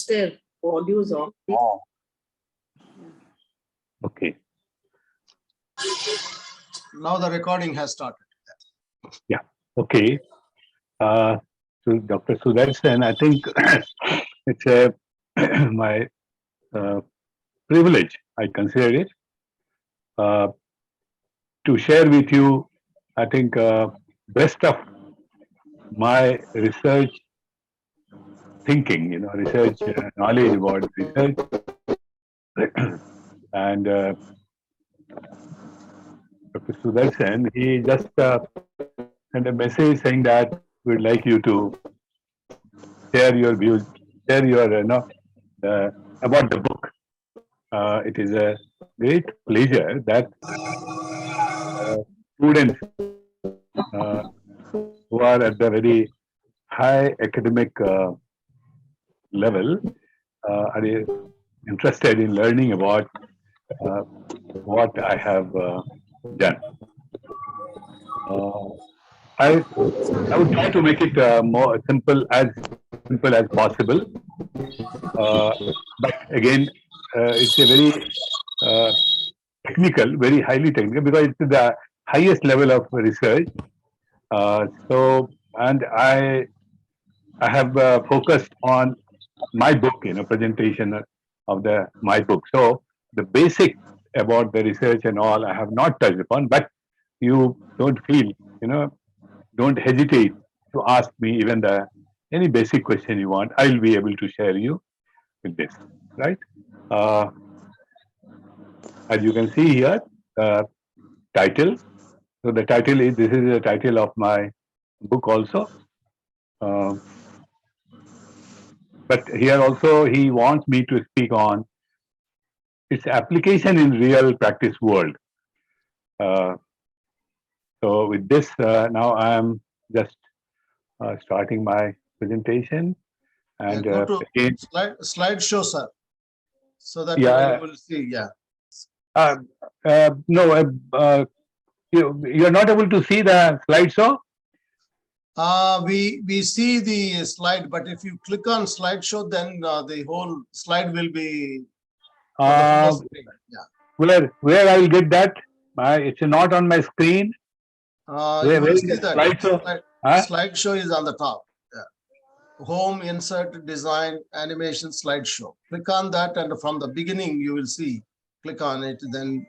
their audios off. Oh. Okay. Now the recording has started. Yeah. Okay. So Dr. Sudershan, I think it's my privilege, I consider it, to share with you, I think, best of my research thinking, research knowledge about research. And Dr. Sudarshan, he just sent a message saying that we'd like you to share your views, share your, about the book. It is a great pleasure that students who are at the very high academic level are interested in learning about what I have done. I would try to make it more simple as possible. But again, it's a very technical, very highly technical, because it's the highest level of research. And I have focused on my book, presentation of my book. So the basic about the research and all I have not touched upon, but you don't feel, don't hesitate to ask me even any basic question you want. I'll be able to share you with this, right? As you can see here, title. So the title is, this is the title of my book also. But here also he wants me to speak on its application in real practice world. So with this, now I am just starting my presentation. And Go to again, slideshow, sir, so that Yeah. you will see. Yeah. no, you're not able to see the slideshow? We see the slide, but if you click on slideshow, then the whole slide will be on the full screen. Yeah. Where I will get that? It's not on my screen. You will is see the that slideshow? Huh? slideshow is on the top. Yeah. Home, insert, design, animation, slideshow. Click on that, and from the beginning you will see. Click on it, then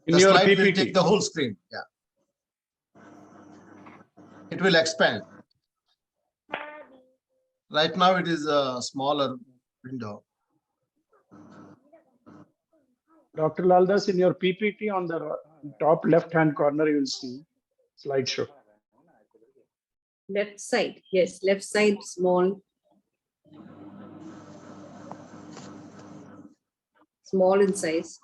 In the your slide will PPT. take the whole screen. Yeah. It will expand. Right now it is a smaller window. Dr. Laldas, in your PPT on the top left-hand corner, you will see slideshow. Left side, yes, left side small. Small in size.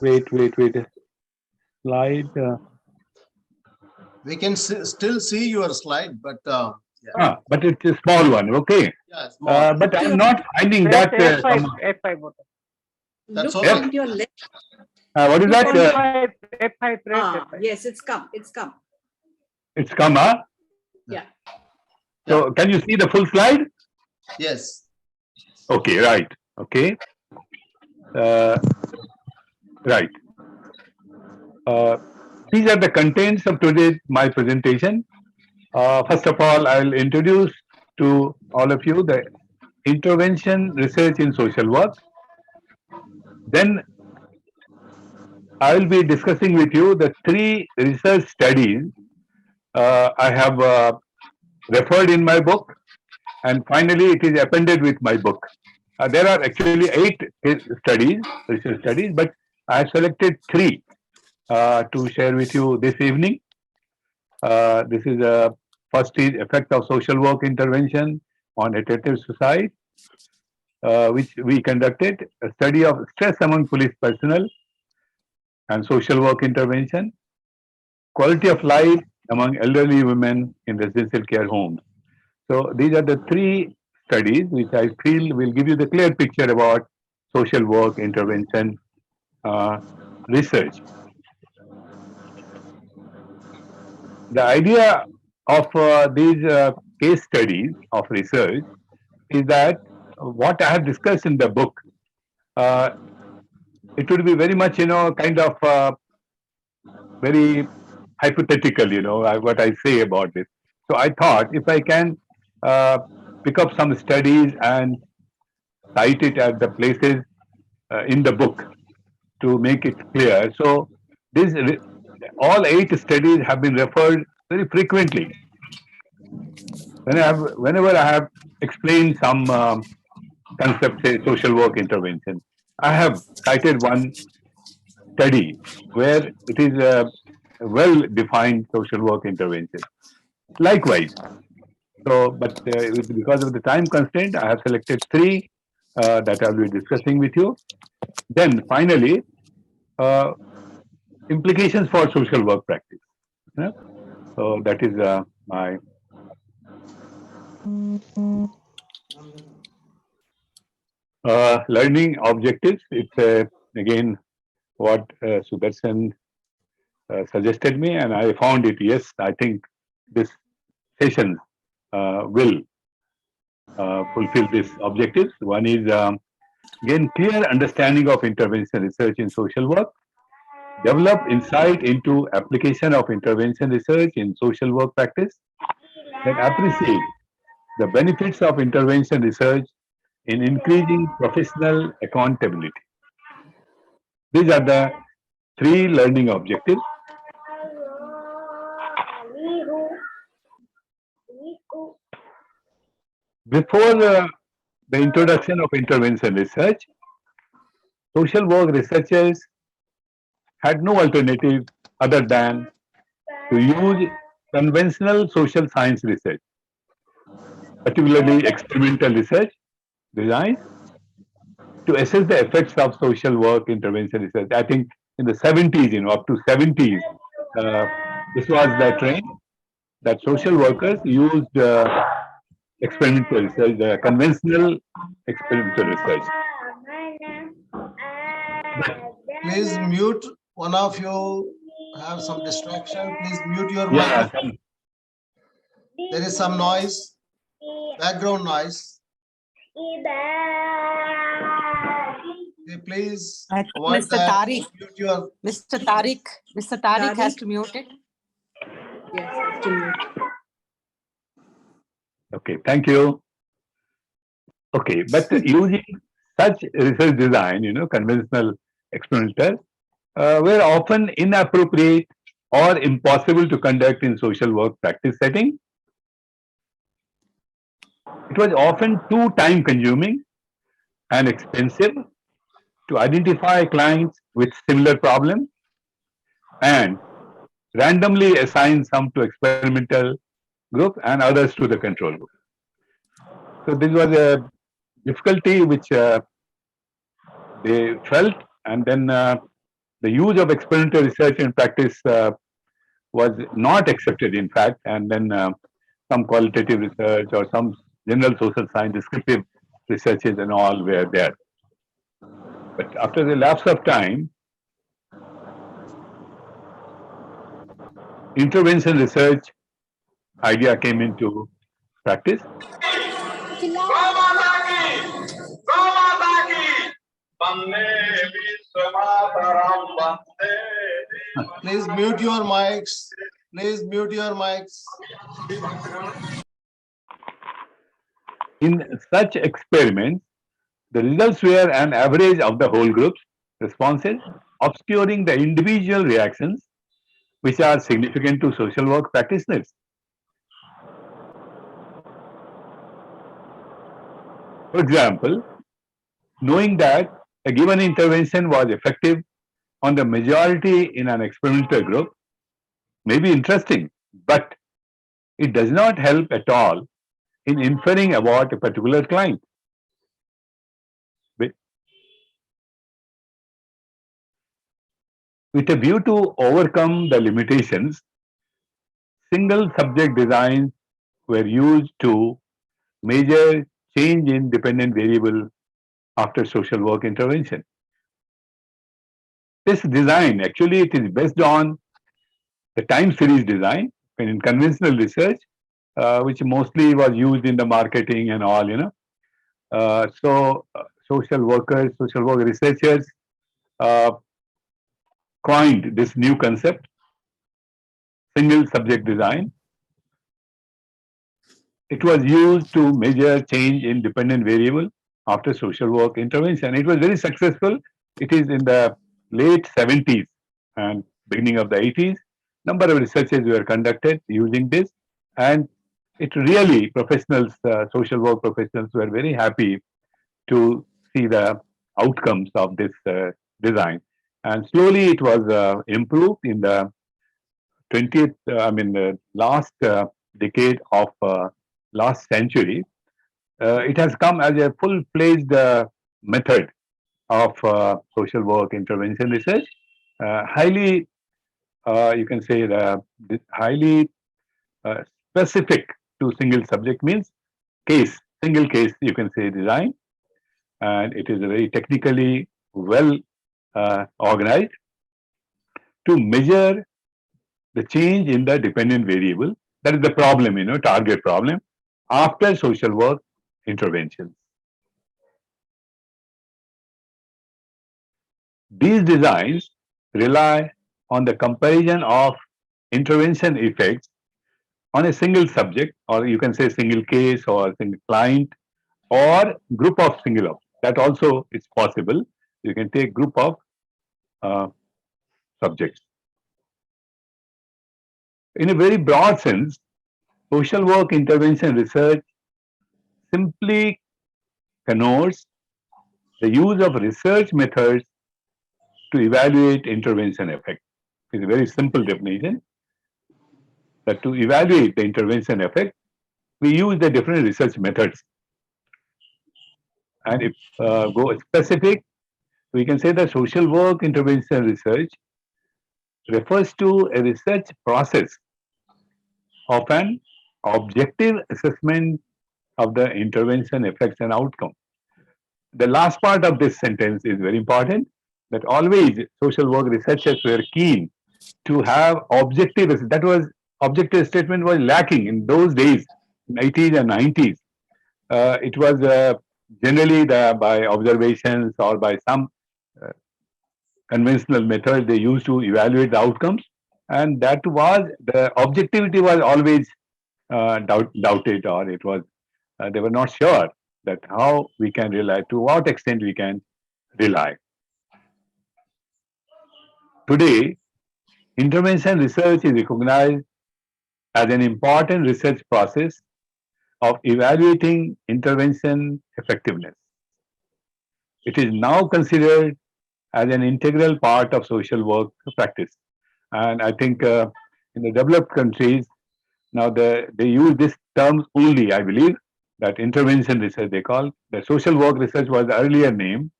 Wait. Slide. We can still see your slide, but yeah. But it's a small one. Okay. Yeah, small. But I'm not finding that. F5 button. That's Look all. on your left. What is that? F5, press F5. Yes, it's come. It's come. It's come, huh? Yeah. So can you see the full slide? Yes. Okay, right. Okay. Right. These are the contents of today's my presentation. First of all, I'll introduce to all of you the intervention research in social work. Then I will be discussing with you the 3 research studies I have referred in my book, and finally it is appended with my book. There are actually 8 research studies, but I have selected 3 to share with you this evening. This is first is effect of social work intervention on attentive suicide, which we conducted a study of stress among police personnel and social work intervention, quality of life among elderly women in residential care homes. So these are the 3 studies which I feel will give you the clear picture about social work intervention research. The idea of these case studies of research is that what I have discussed in the book, uh, it would be very much, kind of very hypothetical, what I say about this. So I thought if I can uh, pick up some studies and cite it at the places in the book to make it clear. So these all 8 studies have been referred very frequently. Whenever I have explained some concept, say social work intervention, I have cited one study where it is a well-defined social work intervention. Likewise, because of the time constraint, I have selected 3 that I will be discussing with you. Then finally, uh, implications for social work practice. Yeah? So that is my learning objectives. It's again what Sudarshan suggested me, and I found it. Yes, I think this session will fulfill these objectives. One is gain clear understanding of intervention research in social work, develop insight into application of intervention research in social work practice, then appreciate the benefits of intervention research in increasing professional accountability. These are the 3 learning objectives. Before the introduction of intervention research, social work researchers had no alternative other than to use conventional social science research, particularly experimental research design, to assess the effects of social work intervention research. I think in the 70s, up to 70s, this was the trend that social workers used experimental research, conventional experimental research. Please mute. One of you have some distraction. Please mute your Yeah, mic. There is some noise, background noise. Okay, please avoid Mr. that. Tariq, Mute your. Mr. Tariq has to mute it. Yes, have to mute. okay, thank you. Okay, but using such research design, conventional experimental, were often inappropriate or impossible to conduct in social work practice setting. It was often too time consuming and expensive to identify clients with similar problems and randomly assign some to experimental group and others to the control group. So this was a difficulty which they felt, and then the use of experimental research in practice was not accepted, in fact, and then some qualitative research or some general social science descriptive researches and all were there. But after the lapse of time, intervention research idea came into practice. Please mute your mics. Please mute your mics. In such experiments, the results were an average of the whole group's responses, obscuring the individual reactions which are significant to social work practitioners. For example, knowing that a given intervention was effective on the majority in an experimental group may be interesting, but it does not help at all in inferring about a particular client. With a view to overcome the limitations, single subject designs were used to measure change in dependent variable after social work intervention. This design, actually, it is based on the time series design in conventional research, which mostly was used in the marketing and all, social workers, social work researchers uh, coined this new concept, single subject design. It was used to measure change in dependent variable after social work intervention. It was very successful. It is in the late 70s and beginning of the 80s. Number of researches were conducted using this, and it really professionals, social work professionals, were very happy to see the outcomes of this design. And slowly it was improved in the 20th, the last decade of last century. It has come as a full-fledged method of social work intervention research, highly, you can say, highly specific to single subject means case, single case, you can say design, and it is very technically well organized to measure the change in the dependent variable. That is the problem, target problem after social work interventions. These designs rely on the comparison of intervention effects on a single subject, or you can say single case or single client or group of single objects. That also is possible. You can take group of subjects. In a very broad sense, social work intervention research simply connotes the use of research methods to evaluate intervention effect. It's a very simple definition that to evaluate the intervention effect, we use the different research methods. And if go specific, we can say that social work intervention research refers to a research process of an objective assessment of the intervention effects and outcome. The last part of this sentence is very important, that always social work researchers were keen to have objective, that was objective statement was lacking in those days, 80s and 90s. It was generally by observations or by some conventional method they used to evaluate the outcomes, and that was the objectivity was always doubted, or it was they were not sure that how we can rely, to what extent we can rely. Today, intervention research is recognized as an important research process of evaluating intervention effectiveness. It is now considered as an integral part of social work practice. And I think in the developed countries, now they use this term only, I believe, that intervention research they call. The social work research was the earlier name.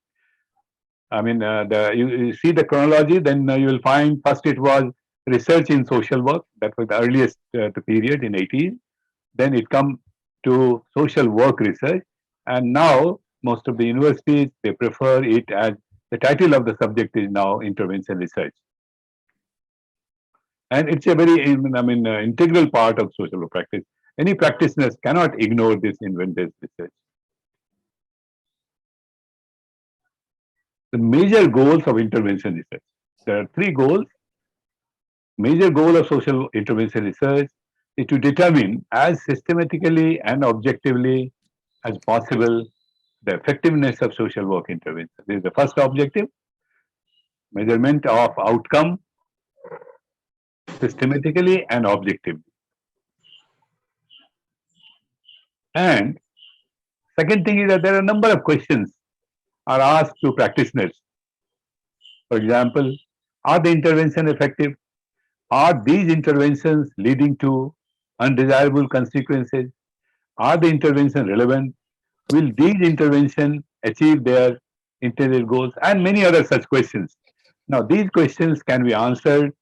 I mean, you see the chronology, then you will find first it was research in social work. That was the earliest period in 80s. Then it come to social work research. And now most of the universities, they prefer it as the title of the subject is now intervention research. And it's a very, integral part of social work practice. Any practitioners cannot ignore this inventive research. The major goals of intervention research. There are three goals. Major goal of social intervention research is to determine as systematically and objectively as possible the effectiveness of social work intervention. This is the first objective. Measurement of outcome systematically and objectively. And second thing is that there are a number of questions are asked to practitioners. For example, are the intervention effective? Are these interventions leading to undesirable consequences? Are the interventions relevant? Will these interventions achieve their intended goals? And many other such questions. Now, these questions can be answered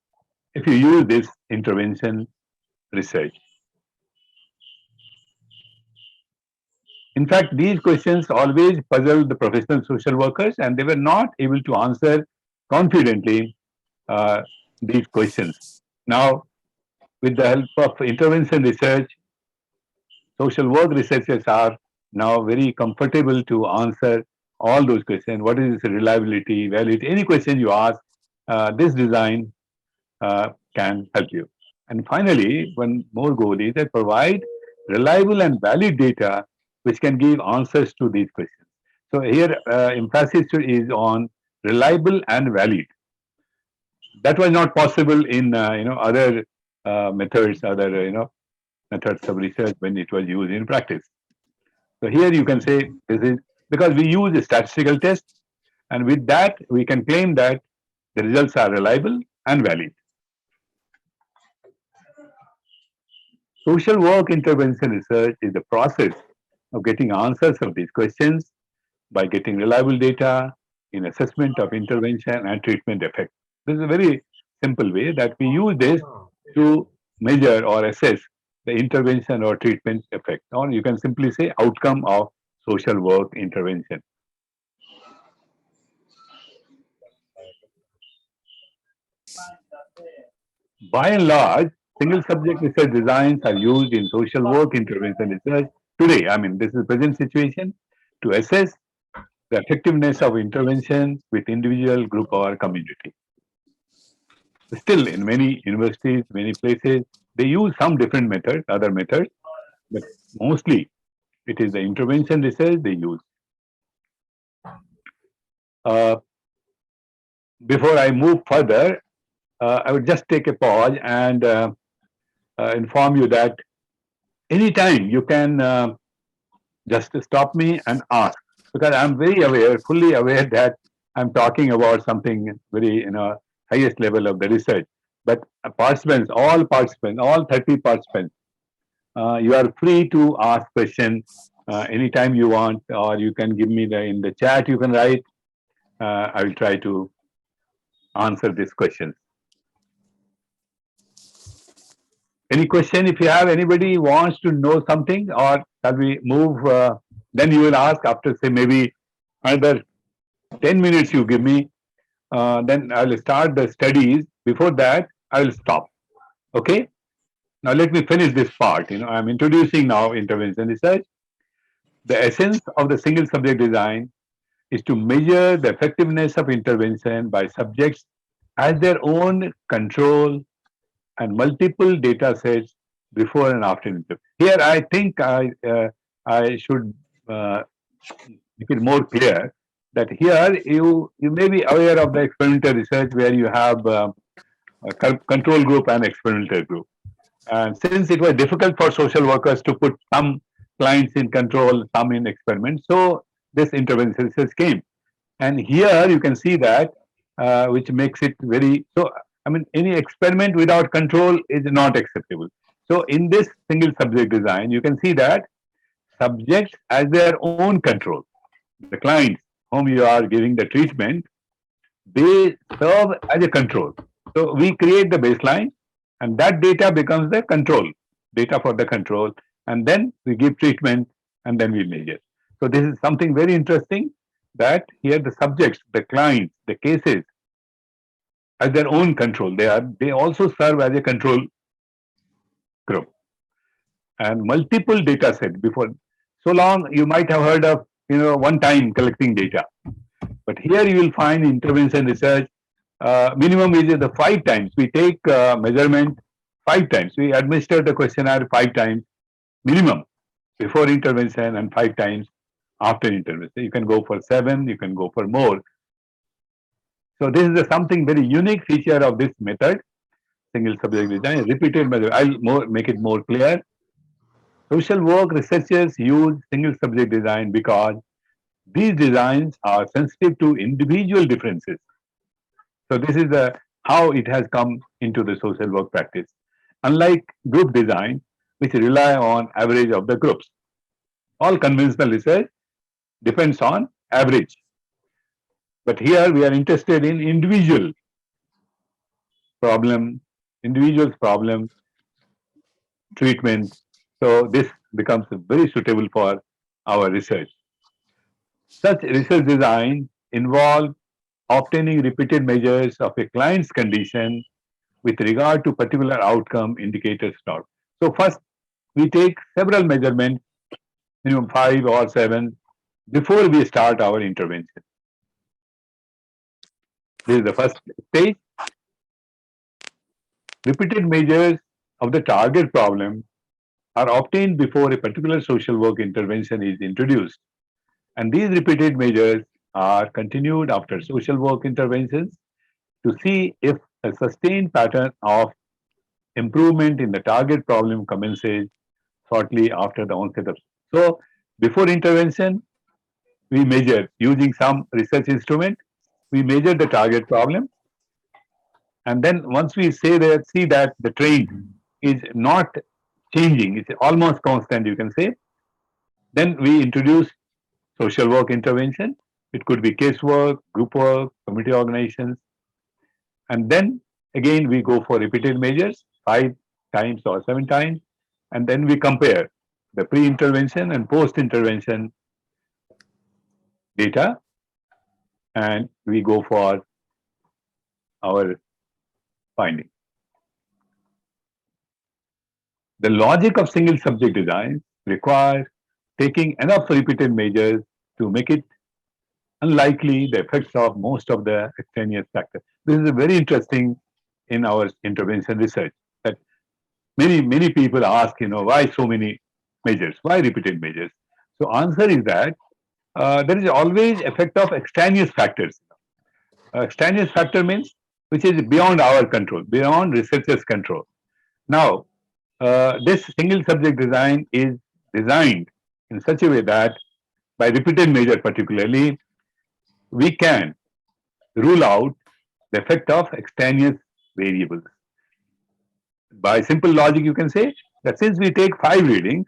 if you use this intervention research. In fact, these questions always puzzled the professional social workers, and they were not able to answer confidently these questions. Now, with the help of intervention research, social work researchers are now very comfortable to answer all those questions. What is its reliability, validity? Any question you ask, this design can help you. And finally, one more goal is that provide reliable and valid data which can give answers to these questions. So here, emphasis is on reliable and valid. That was not possible in other methods, other methods of research when it was used in practice. So here you can say this is because we use a statistical test, and with that we can claim that the results are reliable and valid. Social work intervention research is the process of getting answers of these questions by getting reliable data in assessment of intervention and treatment effect. This is a very simple way that we use this to measure or assess the intervention or treatment effect, or you can simply say outcome of social work intervention. By and large, single subject research designs are used in social work intervention research today. I mean, this is the present situation to assess the effectiveness of intervention with individual, group, or community. Still, in many universities, many places, they use some different methods, other methods, but mostly it is the intervention research they use. Uh, Before I move further, I would just take a pause and inform you that anytime you can just stop me and ask, because I'm very aware, fully aware that I'm talking about something very, highest level of the research. But participants, all 30 participants, you are free to ask questions anytime you want, or you can give me in the chat. You can write. I will try to answer these questions. Any question? If you have anybody wants to know something, or shall we move? Then you will ask after, say, maybe another 10 minutes you give me. Then I will start the studies. Before that, I will stop. Okay? Now let me finish this part. I'm introducing now intervention research. The essence of the single subject design is to measure the effectiveness of intervention by subjects as their own control and multiple data sets before and after intervention. Here, I think I should make it more clear that here you may be aware of the experimental research where you have a control group and experimental group. And since it was difficult for social workers to put some clients in control, some in experiment, so this intervention research came. And here you can see that, which makes it very, so, I mean, any experiment without control is not acceptable. So in this single subject design, you can see that subjects as their own control, the clients whom you are giving the treatment, they serve as a control. So we create the baseline, and that data becomes the control, data for the control, and then we give treatment, and then we measure. So this is something very interesting, that here the subjects, the clients, the cases, as their own control, they also serve as a control group. And multiple data set before. So long you might have heard of one time collecting data, but here you will find intervention research minimum is the 5 times. We take measurement 5 times. We administer the questionnaire 5 times minimum before intervention and 5 times after intervention. You can go for 7, you can go for more. So this is something very unique feature of this method, single subject design, repeated method. I'll make it more clear. Social work researchers use single subject design because these designs are sensitive to individual differences. So this is how it has come into the social work practice. Unlike group design, which rely on average of the groups. All conventional research depends on average. But here we are interested in individuals' problem, treatment. So this becomes very suitable for our research. Such research design involve obtaining repeated measures of a client's condition with regard to particular outcome indicators plot. So first, we take several measurements, minimum 5 or 7, before we start our intervention. This is the first stage. Repeated measures of the target problem are obtained before a particular social work intervention is introduced. And these repeated measures are continued after social work interventions to see if a sustained pattern of improvement in the target problem commences shortly after the onset of. So, before intervention, we measure using some research instrument, we measure the target problem, and then once we see that the trend is not changing, it's almost constant, you can say, then we introduce social work intervention. It could be casework, group work, community organizations, and then again we go for repeated measures 5 times or 7 times, and then we compare the pre-intervention and post-intervention data, and we go for our finding. The logic of single subject design requires taking enough repeated measures to make it unlikely the effects of most of the extraneous factors. This is very interesting in our intervention research, that many people ask, why so many measures? Why repeated measures? So answer is that there is always effect of extraneous factors. Extraneous factor means which is beyond our control, beyond researchers' control. Now, this single subject design is designed in such a way that by repeated measure particularly, we can rule out the effect of extraneous variables. By simple logic, you can say that since we take 5 readings,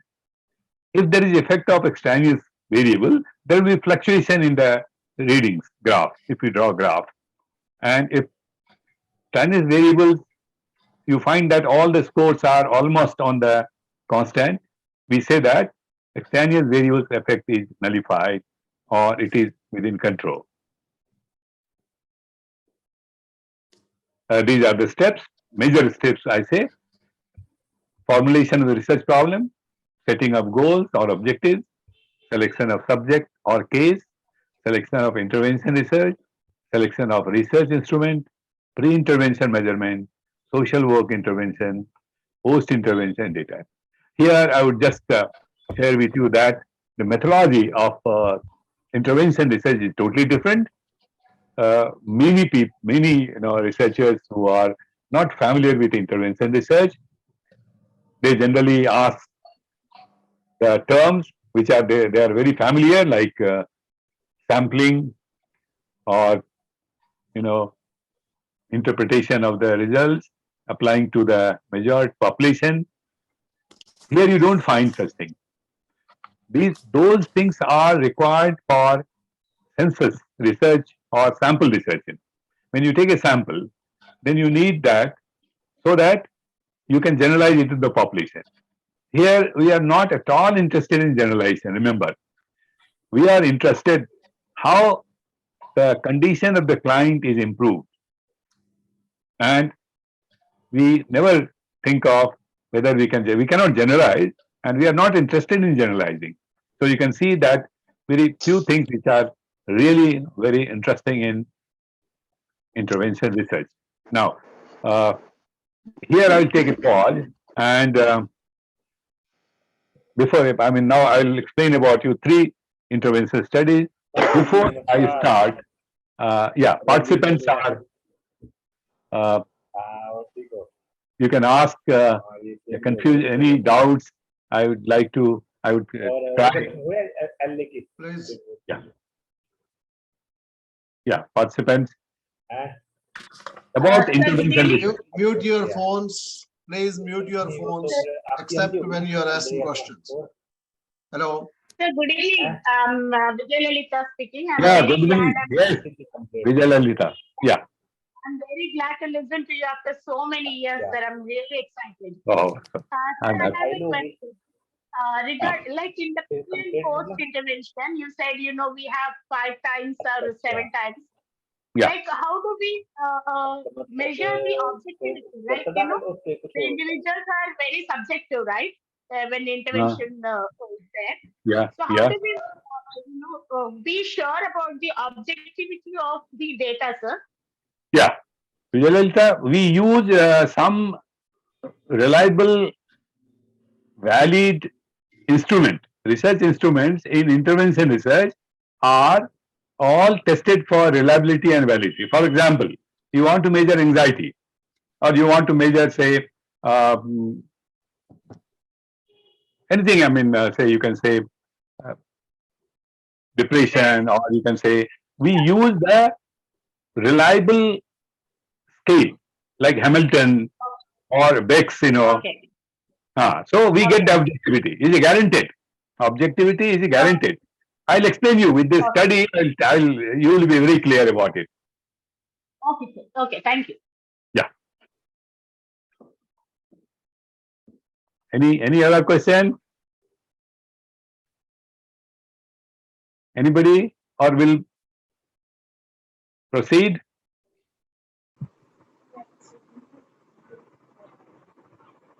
if there is effect of extraneous variable, there will be fluctuation in the readings graph, if we draw a graph. And if extraneous variables, you find that all the scores are almost on the constant, we say that extraneous variables effect is nullified or it is within control. These are the steps, major steps I say. Formulation of the research problem, setting up goals or objectives, selection of subject or case, selection of intervention research, selection of research instrument, pre-intervention measurement, social work intervention, post-intervention data. Here I would just share with you that the methodology of intervention research is totally different. Many researchers who are not familiar with intervention research, they generally ask the terms which are they are very familiar, like sampling or interpretation of the results applying to the measured population. Here you don't find such things. Those things are required for census research or sample research. When you take a sample, then you need that so that you can generalize it to the population. Here we are not at all interested in generalization. Remember, we are interested how the condition of the client is improved, and we never think of whether we cannot generalize, and we are not interested in generalizing. So you can see that very few things which are really very interesting in intervention research. Now, here I'll take a pause, and now I'll explain about you 3 intervention studies. Before I start, participants are, you can ask any doubts. I would try. Please. Yeah, participants. About intervention research. Mute your phones. Please mute your phones, except when you are asking questions. Hello. Sir, good evening. Vijay Lalita speaking. Yeah, good evening. Yes, Vijay Lalita. Yeah. I'm very glad to listen to you after so many years, sir. I'm really excited. Oh, Sir, I have a question. Like in the pre and post intervention, you said, we have 5 times or 7 times. Yeah. Like, how do we measure the objectivity? Like, the individuals are very subjective, right? When the Uh, intervention is there. yeah. So, how Yeah. do we, be sure about the objectivity of the data, sir? Yeah. Vijayalalitha, we use some reliable, valid instrument. Research instruments in intervention research are all tested for reliability and validity. For example, you want to measure anxiety, or you want to measure, say, um, anything. I mean, say you can say uh, depression, or you can say we use the reliable scale like Hamilton or Beck's. Okay. So we get Okay. the objectivity. Is it guaranteed? Objectivity is guaranteed. I'll explain you with this Okay. study. You will be very clear about it. Okay, sir. Okay. Thank you. Yeah. Any other question? Anybody, or will proceed?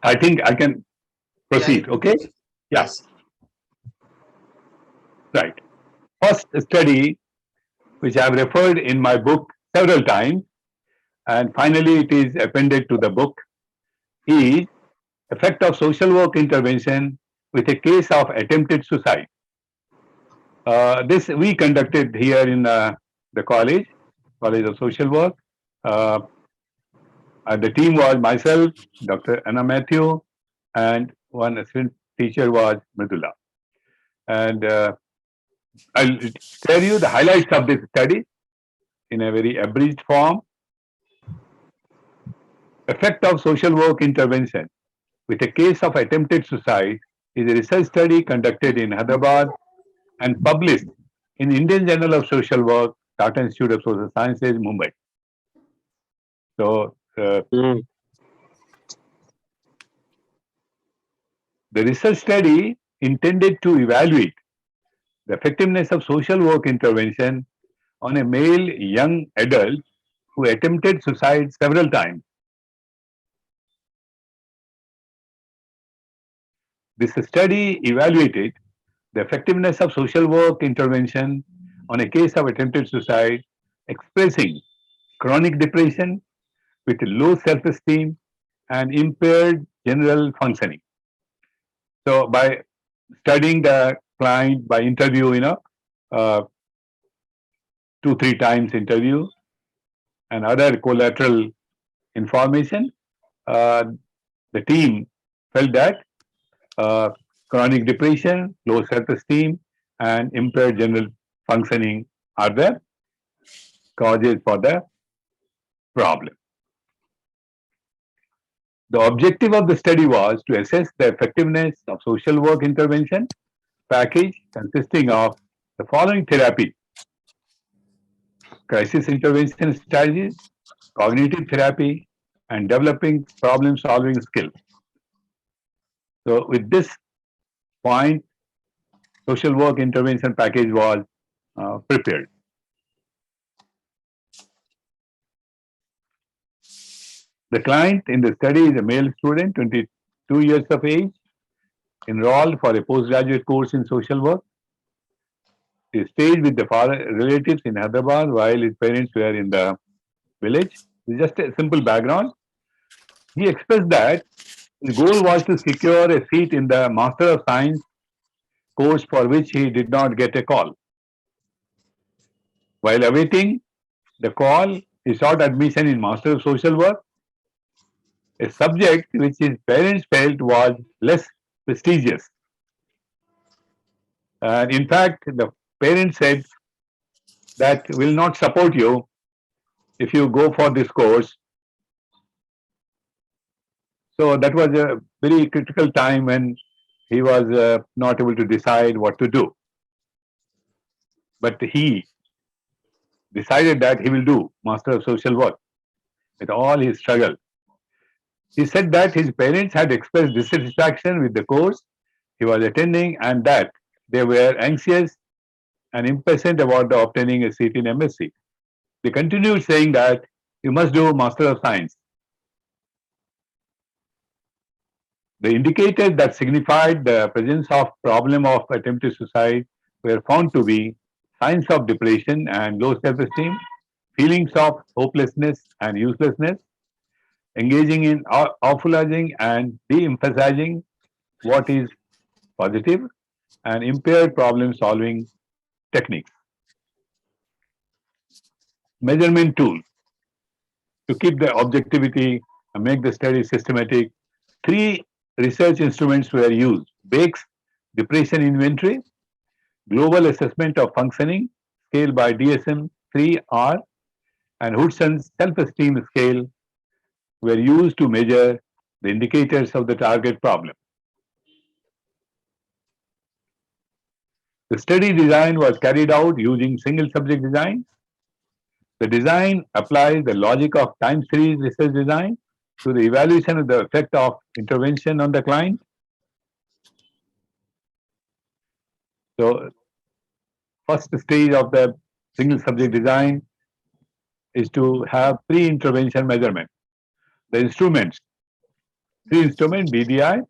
I think I can proceed. Yeah, Okay. Yeah. yes. Right. First study, which I have referred in my book several times, and finally it is appended to the book, is effect of social work intervention with a case of attempted suicide. This we conducted here in the College of Social Work. And the team was myself, Dr. Anna Matthew, and one assistant teacher was Mridula. And I'll tell you the highlights of this study in a very abridged form. Effect of social work intervention with a case of attempted suicide is a research study conducted in Hyderabad and published in Indian Journal of Social Work, Tata Institute of Social Sciences, Mumbai. So the research study intended to evaluate the effectiveness of social work intervention on a male young adult who attempted suicide several times. This study evaluated the effectiveness of social work intervention on a case of attempted suicide expressing chronic depression with low self-esteem and impaired general functioning. So by studying the client by interview, uh, 2-3 times interview and other collateral information, the team felt that chronic depression, low self-esteem, and impaired general functioning are the causes for the problem. The objective of the study was to assess the effectiveness of social work intervention package consisting of the following therapy: crisis intervention strategies, cognitive therapy, and developing problem-solving skills. So with this point, social work intervention package was prepared. The client in the study is a male student, 22 years of age, enrolled for a postgraduate course in social work. He stayed with the father relatives in Hyderabad while his parents were in the village. It's just a simple background. He expressed that his goal was to secure a seat in the Master of Science course for which he did not get a call. While awaiting the call, he sought admission in Master of Social Work, a subject which his parents felt was less prestigious. And in fact, the parents said that will not support you if you go for this course. So that was a very critical time when he was not able to decide what to do. But he decided that he will do Master of Social Work with all his struggle. He said that his parents had expressed dissatisfaction with the course he was attending and that they were anxious and impatient about obtaining a seat in MSc. They continued saying that you must do Master of Science. The indicators that signified the presence of problem of attempted suicide were found to be signs of depression and low self-esteem, feelings of hopelessness and uselessness, engaging in apologizing and de-emphasizing what is positive, and impaired problem-solving techniques. Measurement tool to keep the objectivity and make the study systematic. Three research instruments were used: Bake's Depression Inventory, Global Assessment of Functioning, scale by DSM-3R, and Hudson's Self-Esteem Scale were used to measure the indicators of the target problem. The study design was carried out using single subject design. The design applies the logic of time series research design to the evaluation of the effect of intervention on the client. So, first stage of the single subject design is to have pre-intervention measurement. The instruments, three instruments, BDI,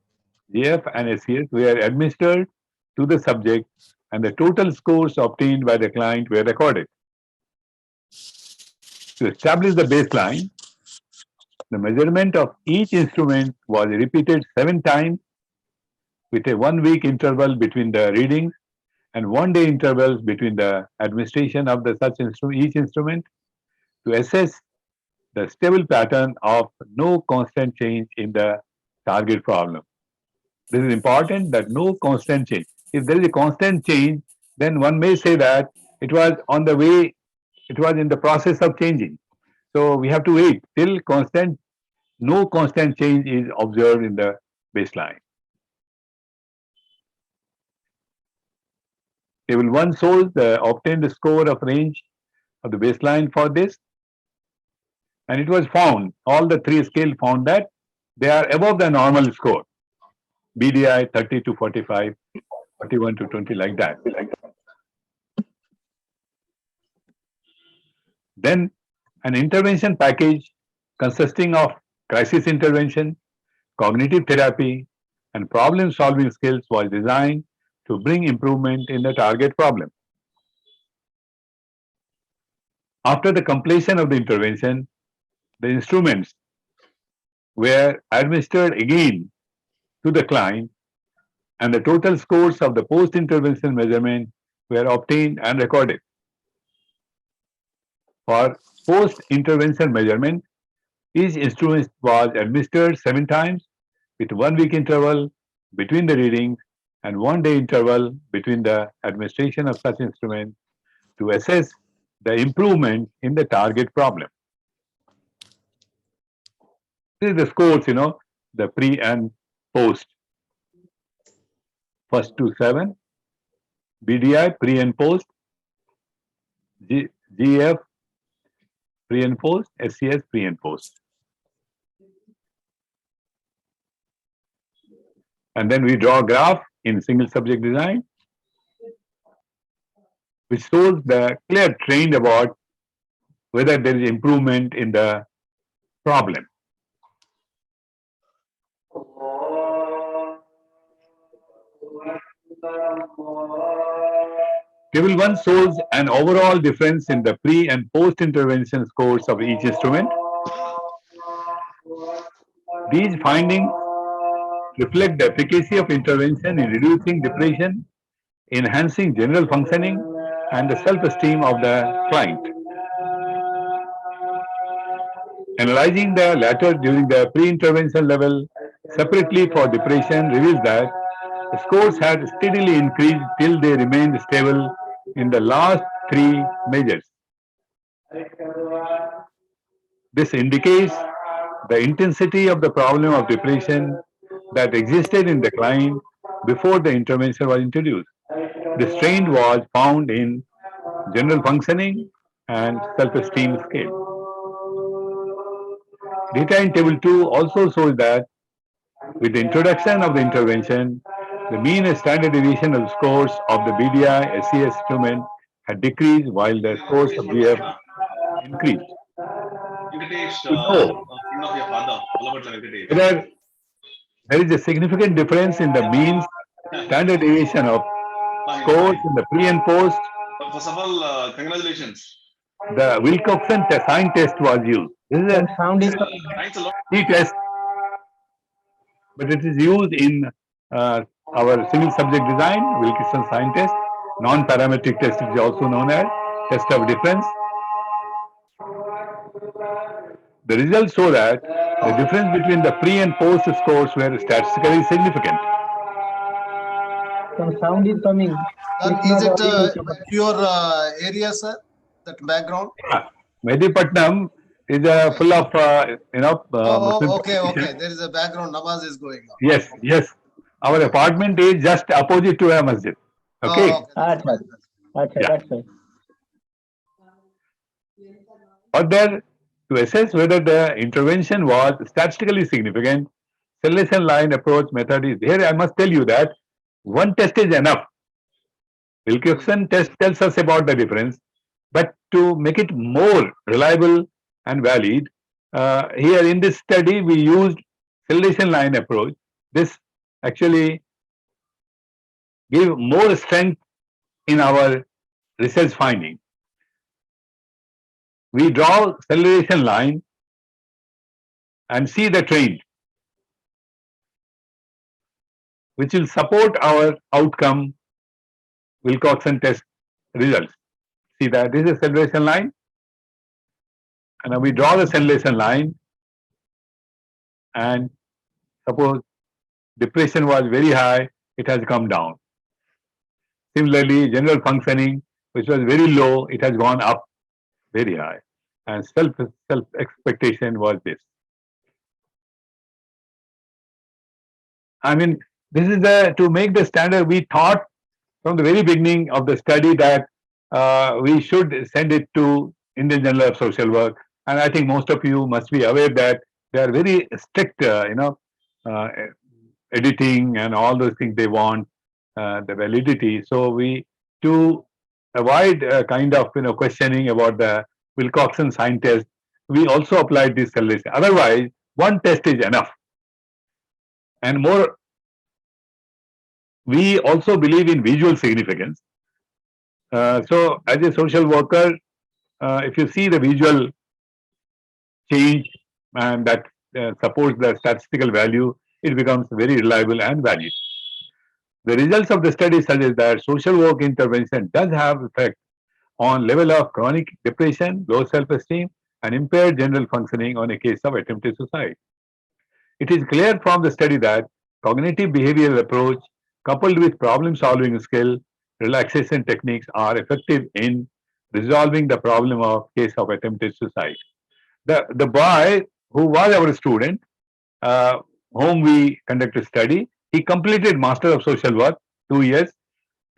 GF, and SES, were administered to the subject, and the total scores obtained by the client were recorded. To establish the baseline, the measurement of each instrument was repeated 7 times with a 1-week interval between the readings and 1-day intervals between the administration of the each instrument to assess the stable pattern of no constant change in the target problem. This is important, that no constant change. If there is a constant change, then one may say that it was on the way, it was in the process of changing. So we have to wait till no constant change is observed in the baseline. Table 1 shows the obtained score of range of the baseline for this. And it was found, all the 3 scales found that they are above the normal score. BDI 30 to 45, 41 to 20, like that. Then an intervention package consisting of crisis intervention, cognitive therapy, and problem solving skills was designed to bring improvement in the target problem. After the completion of the intervention, the instruments were administered again to the client, and the total scores of the post-intervention measurement were obtained and recorded. For post-intervention measurement, each instrument was administered 7 times with 1-week interval between the readings and 1-day interval between the administration of such instrument to assess the improvement in the target problem. This is the scores, the pre and post. First to 7, BDI, pre and post, GF, pre and post, SES, pre and post. And then we draw a graph in single subject design, which shows the clear trend about whether there is improvement in the problem. Table 1 shows an overall difference in the pre and post intervention scores of each instrument. These findings reflect the efficacy of intervention in reducing depression, enhancing general functioning, and the self-esteem of the client. Analyzing the latter during the pre-intervention level separately for depression reveals that the scores had steadily increased till they remained stable in the last 3 measures. This indicates the intensity of the problem of depression that existed in the client before the intervention was introduced. This trend was found in general functioning and self-esteem scale. Data in table 2 also shows that with the introduction of the intervention, the mean and standard deviation of scores of the BDI SES instrument had decreased while the scores of GF increased. Venkatesh, To know friend of your father. All about Venkatesh. whether there is a significant difference in the means standard deviation of Fine, scores fine. in the pre and post. First of all, congratulations. The Wilcoxon sign test was used. This is a Sound is Thanks a lot. key test, but it is used in our civil subject design, Wilkinson sign test. Non-parametric test is also known as test of difference. The results show that the difference between the pre and post scores were statistically significant. some sound is coming. Sir, It's is not it audible. your area, sir? That background? Medipatnam is full of Muslim Okay. population. There is a background. Namaz is going on. Yes, yes. Our apartment is just opposite to a masjid. Okay. Okay. That's fine. Yeah. That's fine. Further, to assess whether the intervention was statistically significant, selection line approach method is here. I must tell you that one test is enough. Wilcoxon test tells us about the difference, but to make it more reliable and valid, here in this study we used selection line approach. This actually gave more strength in our research finding. We draw acceleration line and see the trend, which will support our outcome Wilcoxon test results. See that this is acceleration line, and now we draw the acceleration line, and suppose depression was very high, it has come down. Similarly, general functioning, which was very low, it has gone up very high, and self expectation was this. I mean, this is to make the standard. We thought from the very beginning of the study that we should send it to Indian Journal of Social Work, and I think most of you must be aware that they are very strict, editing and all those things they want, the validity. So we to avoid kind of questioning about the Wilcoxon sign test, we also applied this selection. Otherwise, one test is enough. And more, we also believe in visual significance. So as a social worker, if you see the visual change and that supports the statistical value, it becomes very reliable and valid. The results of the study suggest that social work intervention does have effect on level of chronic depression, low self-esteem, and impaired general functioning on a case of attempted suicide. It is clear from the study that cognitive behavioral approach coupled with problem-solving skill, relaxation techniques are effective in resolving the problem of case of attempted suicide. The boy who was our student, whom we conducted study, he completed Master of Social Work 2 years,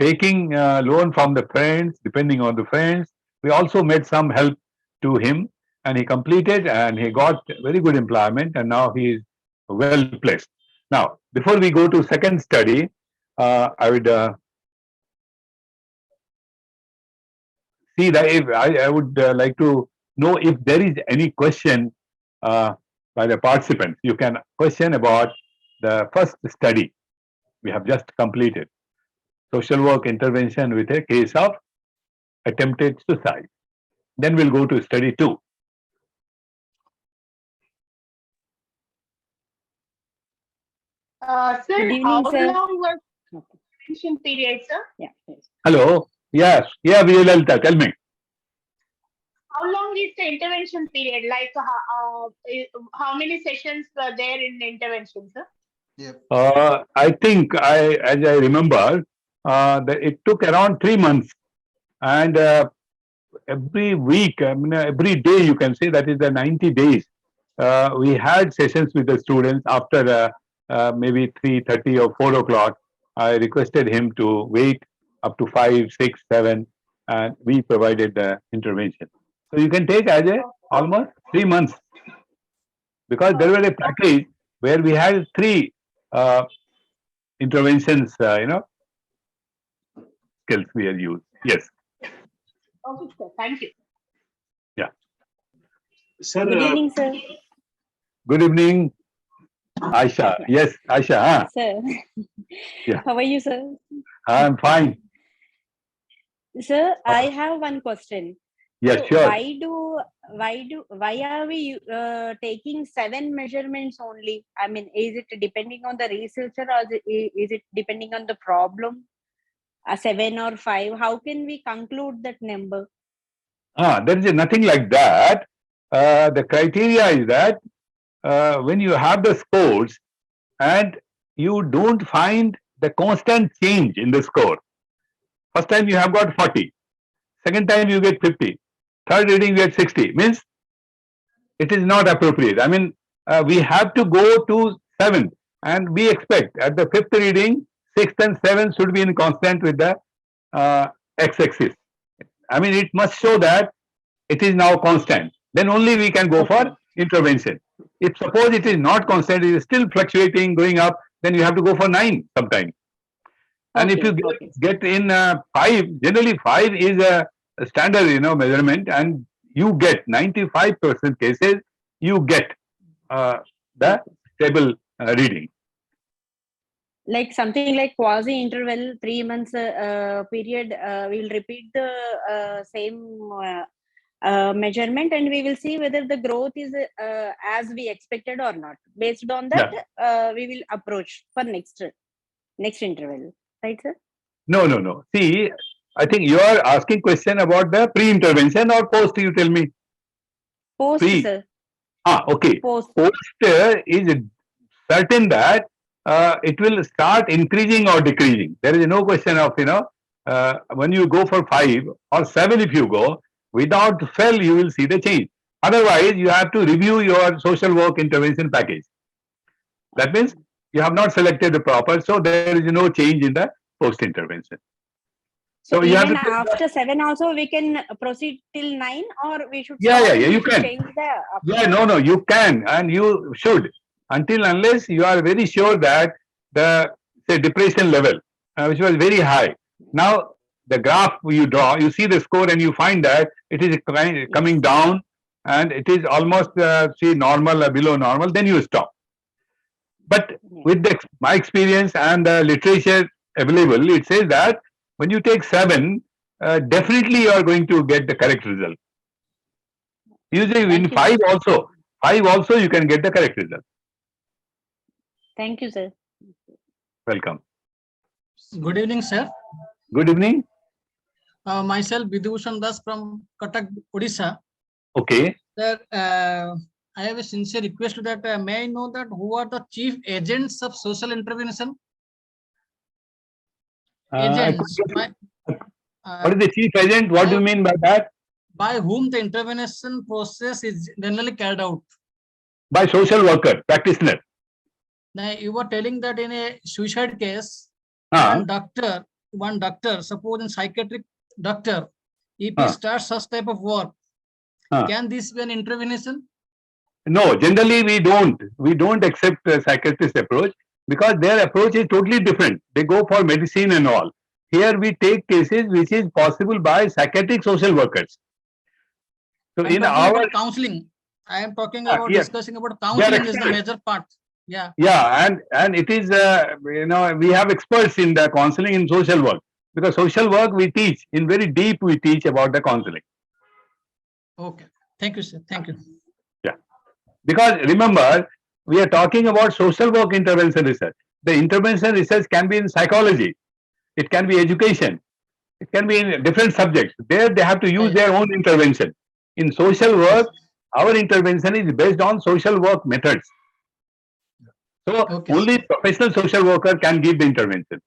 taking loan from the friends, depending on the friends. We also made some help to him, and he completed and he got very good employment, and now he is well placed. Now, before we go to second study, I would see that if I would like to know if there is any question by the participants. You can question about the first study we have just completed, social work intervention with a case of attempted suicide. Then we'll go to study 2. Sir, evening, how sir. long was intervention period, sir? Yeah. Yes. Hello. Yes. Yeah, Vijayalalita, tell me. How long is the intervention period? Like how many sessions were there in the intervention, sir? I think as I remember, it took around 3 months, and every week, I mean, every day, you can say that is the 90 days. We had sessions with the students after maybe 3:30 or 4 o'clock. I requested him to wait up to 5, 6, 7, and we provided the intervention. So you can take as almost 3 months, because there was a package where we had 3 interventions, skills we have used. Yes. Okay, sir. Thank you. Yeah. Sir, Good evening, sir. Good evening, Aisha. Yes, Aisha. Huh? Sir. Yeah. How are you, sir? I'm fine. Sir, I have one question. Yes, So sure. why are we taking 7 measurements only? I mean, is it depending on the researcher or is it depending on the problem? 7 or 5? How can we conclude that number? There is nothing like that. The criteria is that when you have the scores and you don't find the constant change in the score. First time you have got 40. Second time you get 50. Third reading you get 60. Means it is not appropriate. I mean, we have to go to 7th and we expect at the 5th reading, 6th and 7th should be in constant with the x-axis. I mean, it must show that it is now constant. Then only we can go for intervention. If suppose it is not constant, it is still fluctuating, going up, then you have to go for 9 sometimes. And if you get in 5, generally 5 is a standard, measurement, and you get 95% cases, you get the stable reading. Like something like quasi interval, 3 months period, we will repeat the same measurement and we will see whether the growth is as we expected or not. Based on that, we will approach for next interval. Right, sir? No. See, I think you are asking question about the pre-intervention or post, you tell me. Post, Pre. sir. Okay. Post is certain that it will start increasing or decreasing. There is no question of, when you go for 5 or 7 if you go, without fail you will see the change. Otherwise, you have to review your social work intervention package. That means you have not selected the proper, so there is no change in the post intervention. So you even after 7 also we can proceed till 9 or we should you can change the no, you can and you should until unless you are very sure that the say depression level which was very high. Now the graph you draw, you see the score and you find that it is coming down and it is almost see normal or below normal, then you stop. But with my experience and the literature available, it says that when you take 7, definitely you are going to get the correct result. Usually in 5 also you can get the correct result. Thank you, sir. Welcome. Good evening, sir. Good evening. Myself, Vidhushan Das from Cuttack, Odisha. Okay. Sir, I have a sincere request that may I know that who are the chief agents of social intervention? Agents. What is the chief agent? What do you mean by that? By whom the intervention process is generally carried out? By social worker, practitioner. Now, you were telling that in a suicide case, one doctor, suppose in psychiatric doctor, if he starts such type of work, can this be an intervention? No, generally we don't accept a psychiatrist approach because their approach is totally different. They go for medicine and all. Here we take cases which is possible by psychiatric social workers. So in our counseling, I am talking about discussing about counseling is the major part. Yeah. Yeah, and it is we have experts in the counseling in social work because social work we teach in very deep. We teach about the counseling. Okay, thank you, sir. Thank you. Yeah, because remember we are talking about social work intervention research. The intervention research can be in psychology, it can be education, it can be in different subjects. There they have to use their own intervention. In social work, our intervention is based on social work methods. So only professional social worker can give the intervention.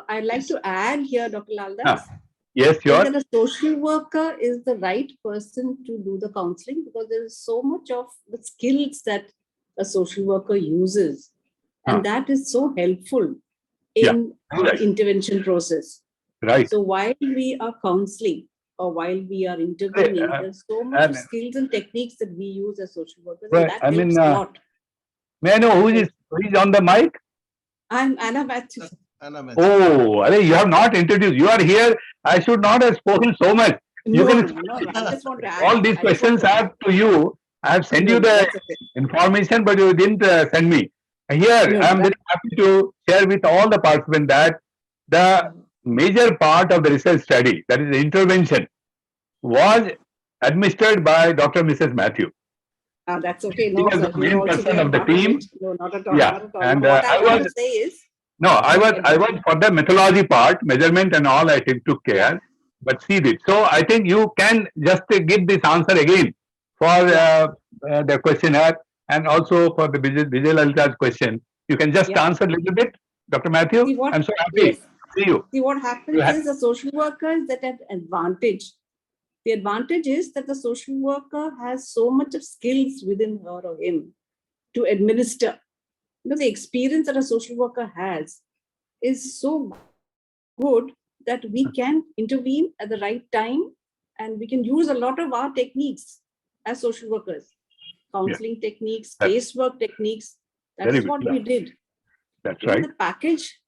I'd like to add here, Dr. Laldas. Yes, sure. That a social worker is the right person to do the counseling because there is so much of the skills that a social worker uses, and that is so helpful in the intervention process. Right. So while we are counseling or while we are intervening, there's so much of skills and techniques that we use as social workers, and that helps a lot. May I know who is on the mic? I'm Anna Matthews. Oh, you have not introduced. You are here. I should not have spoken so much. You No, can no, no, I just want to add. all these I just want questions to are add. to you. I have sent No, you no, the that's okay. information, but you didn't send me. Here, No, I am that, very happy to share with all the participants that the major part of the research study, that is the intervention, was administered by Dr. and Mrs. Matthew. that's okay. She No, was sir, the we were main also person there, of the part of team. it. No, not at all, Yeah, not at all. and No, what I I want was to say is, no, I was yeah. for the methodology part, measurement and all. I took care, Yeah. but she did. So I think you can just give this answer again for the questionnaire and also for the Vijay Lalita's question. You can just Yeah. answer a little bit, Dr. Matthew. See what, I'm so happy yes. to see you. See what happens is the social worker is at an advantage. The advantage is that the social worker has so much of skills within her or him to administer. You know, the experience that a social worker has is so good that we can intervene at the right time, and we can use a lot of our techniques as social workers, counseling techniques, casework techniques. That Very is good. what we did. That's You know, right. the package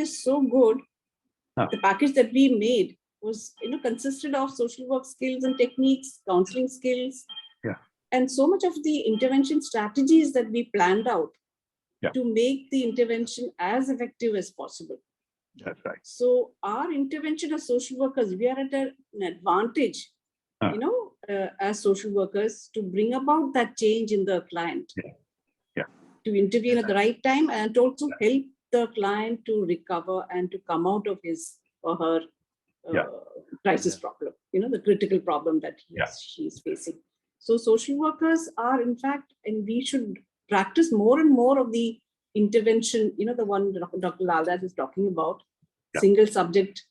is so good. The package that we made was, you know, consisted of social work skills and techniques, counseling skills, and so much of the intervention strategies that we planned out to make the intervention as effective as possible. That's right. So our intervention as social workers, we are at an advantage, you know, as social workers, to bring about that change in the client, to intervene at the right time, and to also help the client to recover and to come out of his or her crisis problem, you know, the critical problem that she is facing. So social workers are, in fact, and we should practice more and more of the intervention, you know, the one Dr. Laldas is talking about, single subject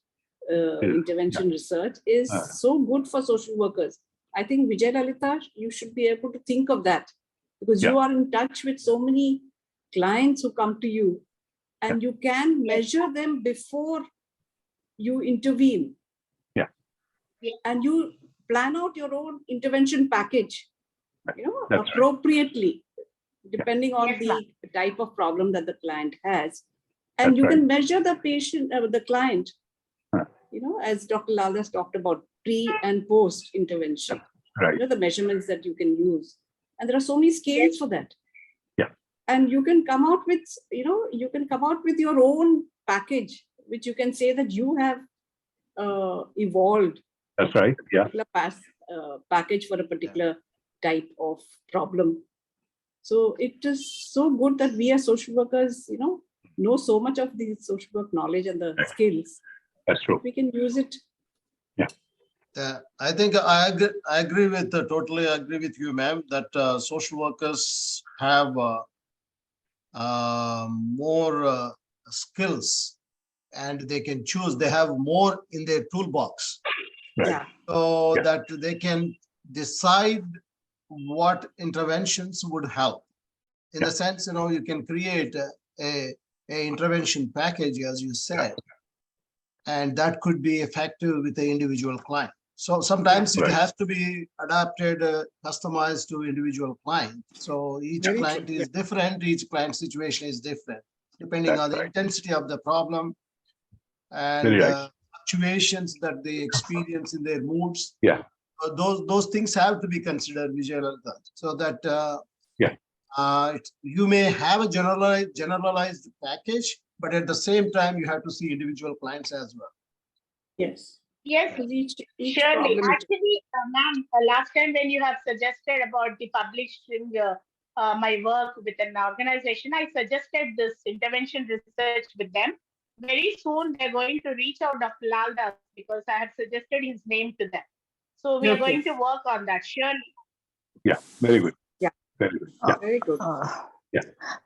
intervention research is so good for social workers. I think Vijay Lalita, you should be able to think of that, because you are in touch with so many clients who come to you, and you can measure them before you intervene. And you plan out your own intervention package, you know, appropriately, depending on the type of problem that the client has. And you can measure the patient, the client, you know, as Dr. Laldas talked about, pre and post intervention, you know, the measurements that you can use. And there are so many scales for that. And you can come out with, you know, you can come out with your own package, which you can say that you have evolved. That's right. Yeah. Package for a particular type of problem. So it is so good that we as social workers, you know so much of the social work knowledge and the skills. That's true. We can use it. I think I agree with totally agree with you, ma'am, that social workers have more skills, and they can choose. They have more in their toolbox, so that they can decide what interventions would help. In the sense, you know, you can create a intervention package, as you said, and that could be effective with the individual client. So sometimes it has to be adapted, customized to individual client. So each client is different, each client situation is different, depending on the intensity of the problem and fluctuations that they experience in their moods. Those things have to be considered, Vijay, so that you may have a generalized package, but at the same time, you have to see individual clients as well. Yes. Yes, surely. Actually, ma'am, last time when you have suggested about the publishing my work with an organization, I suggested this intervention research with them. Very soon, they're going to reach out Dr. Laldas, because I have suggested his name to them. So we are going to work on that, surely. Yeah, very good. Very good. Very good.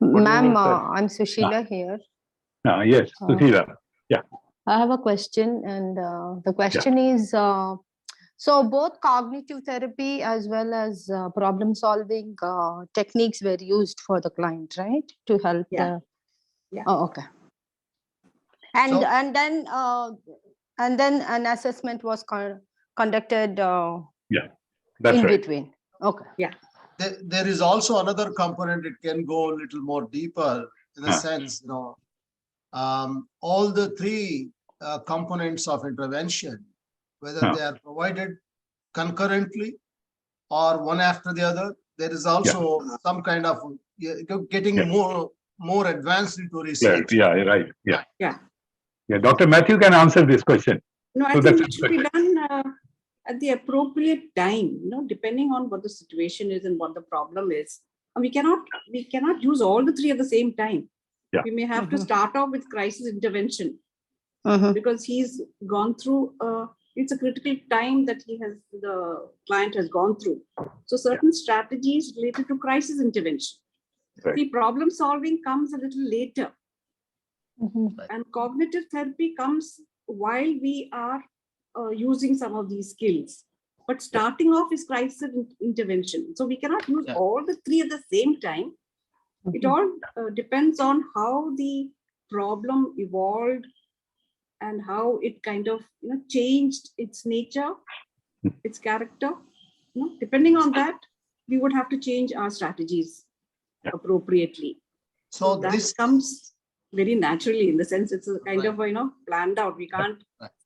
Ma'am, I'm Sushila here. Yes, Sushila. I have a question, and the question is, so both cognitive therapy as well as problem solving techniques were used for the client, right? To help the. Oh, okay. And then an assessment was conducted. That's in right. between. Okay. There is also another component. It can go a little more deeper in the sense, you know, all the three components of intervention whether they are provided concurrently or one after the other. There is also some kind of getting more advanced into research. Right. Yeah. Dr. Matthew can answer this question. No, I think it should be done at the appropriate time, depending on what the situation is and what the problem is. And we cannot use all the three at the same time. Yeah. We may have to start off with crisis intervention because he's gone through, it's a critical time that the client has gone through. So certain strategies related to crisis intervention. Right. The problem solving comes a little later. And cognitive therapy comes while we are using some of these skills. But starting off is crisis intervention. So we cannot use all the three at the same time. It all depends on how the problem evolved and how it kind of changed its nature, its character. Depending on that, we would have to change our strategies appropriately. So this comes very naturally, in the sense it's a kind of planned out. We can't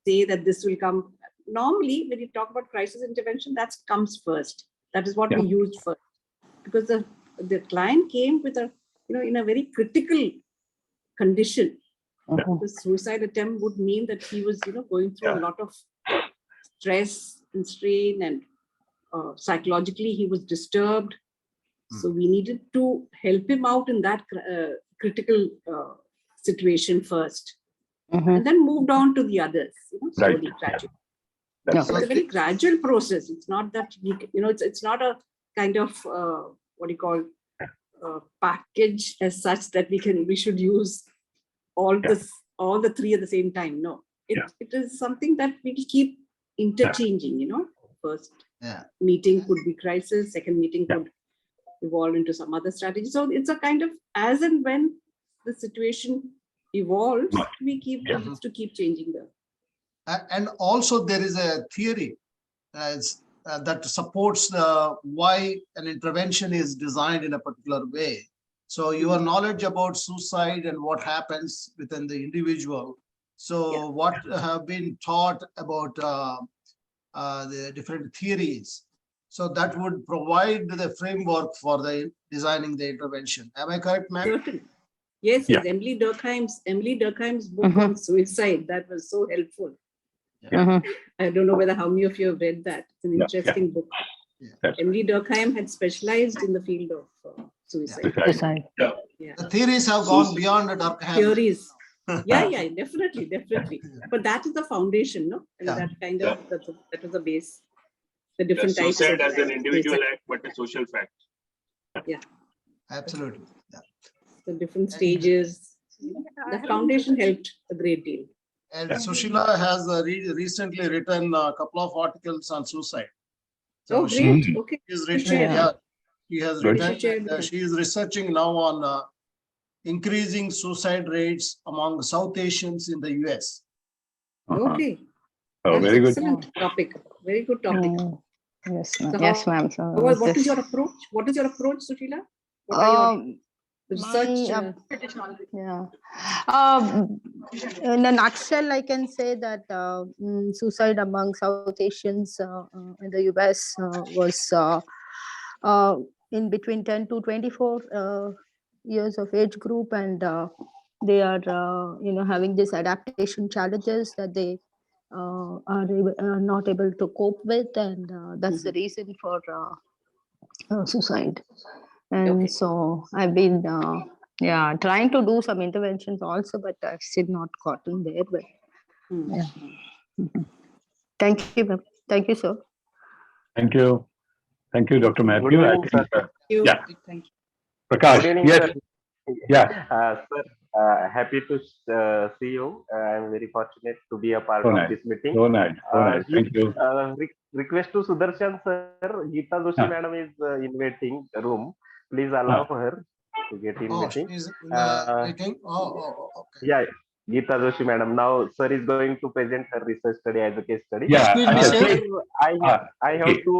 say that this will come. Normally, when you talk about crisis intervention, that comes first. That is what we used first, because the client came with a in a very critical condition. The suicide attempt would mean that he was going through a lot of stress and strain, and psychologically he was disturbed. So we needed to help him out in that critical situation first, and then moved on to the others, slowly, gradually. It's a very gradual process. It's not that it's not a kind of what do you call package as such that we should use all the three at the same time. No, it is something that we keep interchanging. First meeting could be crisis, second meeting could evolve into some other strategy. So it's a kind of as and when the situation evolves, we have to keep changing them. And also there is a theory that supports why an intervention is designed in a particular way. So your knowledge about suicide and what happens within the individual. So what have been taught about the different theories. So that would provide the framework for the designing the intervention. Am I correct, ma'am? Certainly. Yes, Emily Durkheim's book on suicide, that was so helpful. I don't know how many of you have read that. It's an interesting book. Emily Durkheim had specialized in the field of suicide. The theories have gone beyond the Durkheim. Theories. Definitely. But that is the foundation, no? And that kind of that was the base. The different types suicide of as an individual act, but a social fact. Yeah. Absolutely. The different stages. The foundation helped a great deal. And Sushila has recently written a couple of articles on suicide. So great. She has written. She is researching now on increasing suicide rates among South Asians in the US. Okay. Very good. Excellent topic. Very good topic. Yes, ma'am. Yes, ma'am. So what is your approach? What is your approach, Sushila? What are your research? In a nutshell, I can say that suicide among South Asians in the US was in between 10 to 24 years of age group, and they are having these adaptation challenges that they are not able to cope with, and that's the reason for suicide. And so I've been trying to do some interventions also, but I've still not gotten there. But thank you, ma'am. Thank you, sir. Thank you, Dr. Matthew. Good evening, sir. Thank you. Prakash. Good evening, Yes. sir. Sir, happy to see you. I'm very fortunate to be a part of this meeting. So nice. Thank you. Request to Sudarshan, sir. Geeta Joshi madam is in waiting room. Please allow her to get in meeting. She's in the meeting. Okay. Yeah, Geeta Joshi madam. Now, sir is going to present her research study as a case study. Excuse me, sir. I have two